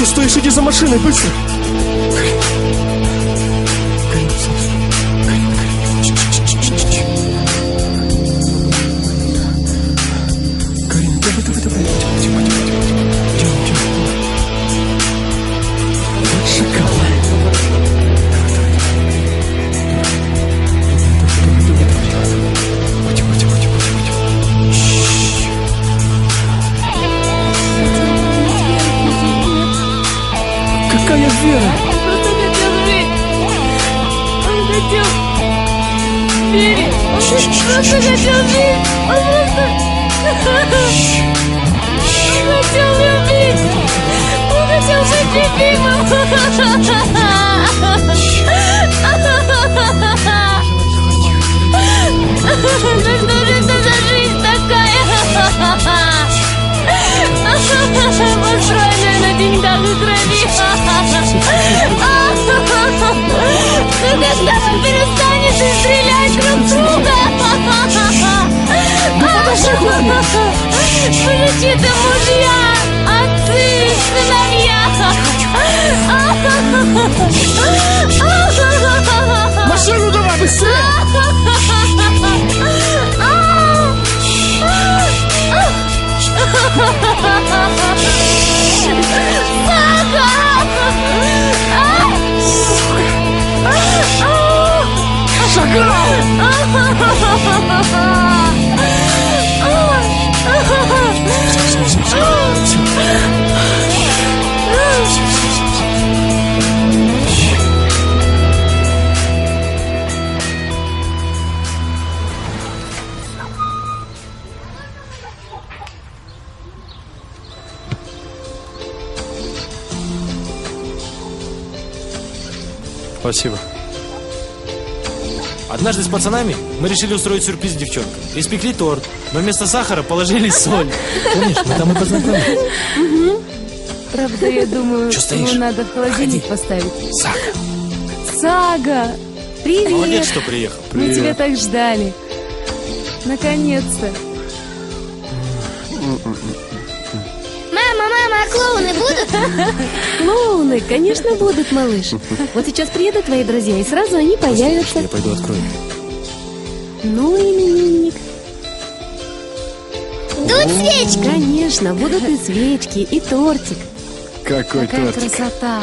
Speaker 4: Стоишь, иди за машиной, быстро! Карина, давай, идем. Шакал. Какая вера?
Speaker 22: Он хотел верить. Он просто хотел жить. Он хотел любить. Он хотел быть любимым. Ну что же это за жизнь такая? Построенная на деньгах и крови. Ну когда вы перестанете стрелять друг друга? Вы чьи-то мужья, отцы, сыновья.
Speaker 4: Машину давай, быстрее!
Speaker 2: Спасибо.
Speaker 10: Однажды с пацанами мы решили устроить сюрприз девчонкам. Испекли торт, но вместо сахара положили соль. Помнишь, мы там и познакомились.
Speaker 1: Правда, я думаю, его надо в холодильник поставить. Сага! Привет!
Speaker 10: Молодец, что приехал.
Speaker 1: Мы тебя так ждали. Наконец-то.
Speaker 15: Мама, клоуны будут?
Speaker 18: Клоуны, конечно, будут, малыш. Вот сейчас приедут твои друзья, и сразу они появятся.
Speaker 2: Я пойду открою.
Speaker 18: Ну, именинник.
Speaker 15: Будут свечки?
Speaker 18: Конечно, будут и свечки, и тортик.
Speaker 3: Какой
Speaker 1: Какая
Speaker 3: тортик.
Speaker 1: красота.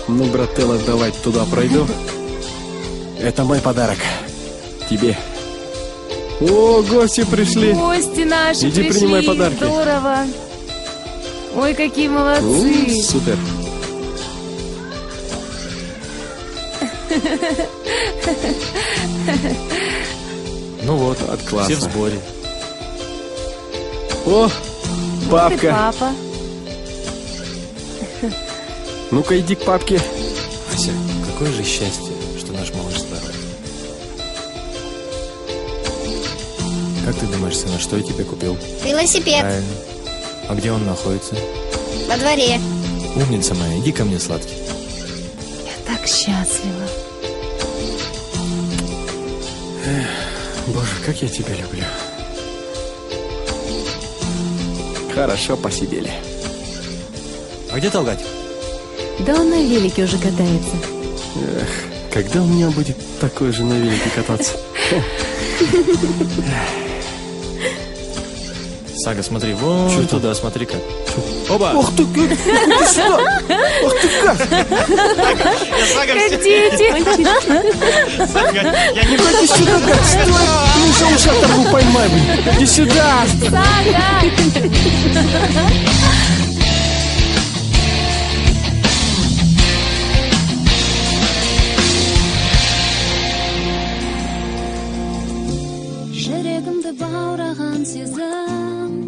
Speaker 3: Ну, брателло, давай туда пройду. Это мой подарок. Тебе. О, гости пришли.
Speaker 1: Гости наши
Speaker 3: Иди
Speaker 1: пришли.
Speaker 3: принимай подарки.
Speaker 1: Здорово. Ой, какие молодцы.
Speaker 3: Супер.
Speaker 2: Ну вот,
Speaker 3: классно.
Speaker 2: все в сборе.
Speaker 3: О,
Speaker 1: Вот и
Speaker 3: папка.
Speaker 1: папа.
Speaker 3: Ну-ка, иди к папке.
Speaker 2: Ася, какое же счастье, что наш малыш здоров. Как ты думаешь, сына, что я тебе купил?
Speaker 15: Велосипед.
Speaker 2: Правильно. А где он находится?
Speaker 15: Во дворе.
Speaker 2: Умница моя, иди ко мне, сладкий.
Speaker 1: Я так счастлива.
Speaker 3: Боже, как я тебя люблю. Хорошо посидели.
Speaker 2: А где Талгать?
Speaker 18: Да он на велике уже катается.
Speaker 3: Эх, когда у меня будет такой же на велике кататься?
Speaker 2: Сага, смотри, вон
Speaker 3: Чё там?
Speaker 2: туда, смотри-ка. Оба!
Speaker 3: Ох ты, иди сюда! Ах ты как!
Speaker 1: Хотите?
Speaker 2: Я не
Speaker 3: Иди сюда, гад! Стой! Ну, за уши оторву, поймай, блин! Иди сюда!
Speaker 1: Жүрегімді баураған сезім,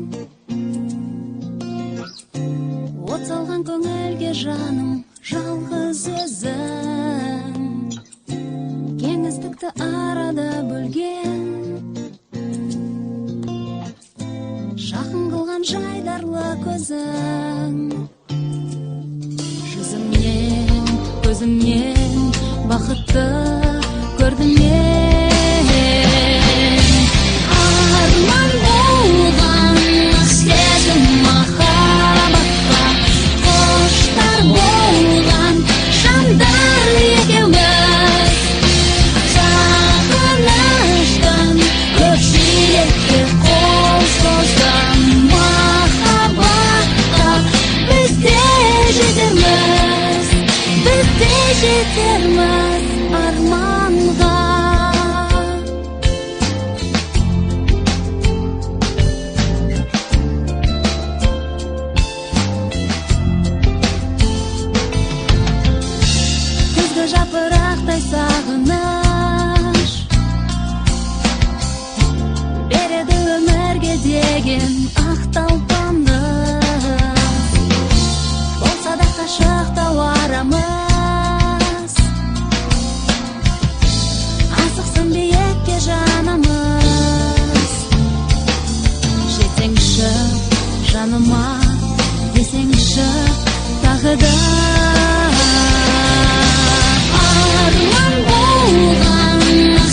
Speaker 1: от салған көңілге жаным жалғыз өзің. Кеңістікті арада бөлген, жақын қылған жайдарлы көзің. Жүзімнен, көзімнен бақытты көрдім мен. Арман болған сезім махаббатқа, құштар болған жандар екеуміз. Сағыныштан көкжиекке қол созған махаббатқа біз де жетерміз, біз де жетерміз арманға. Күзгі жапырақтай сағыныш береді өмірге деген ақ талпыныс. Болса да қашықтау арамыз, асықсын биікке жанымыз. Жетсеңші жаныма, десеңші тағы да. Арман болған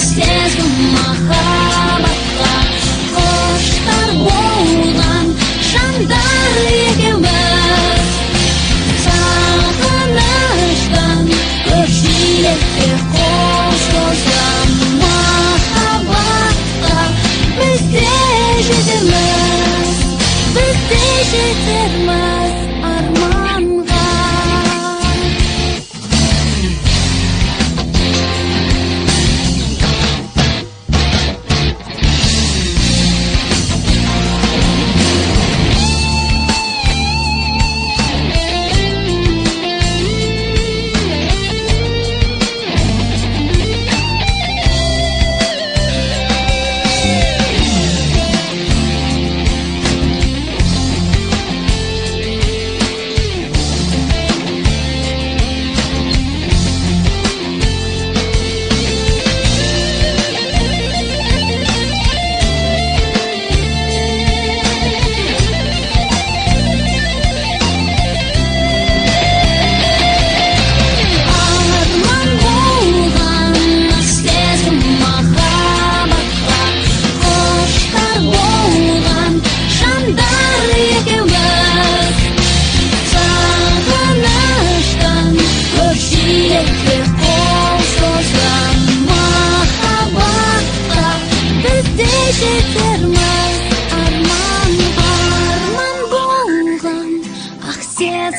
Speaker 1: сезім махаббатқа, құштар болған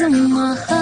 Speaker 22: с ума.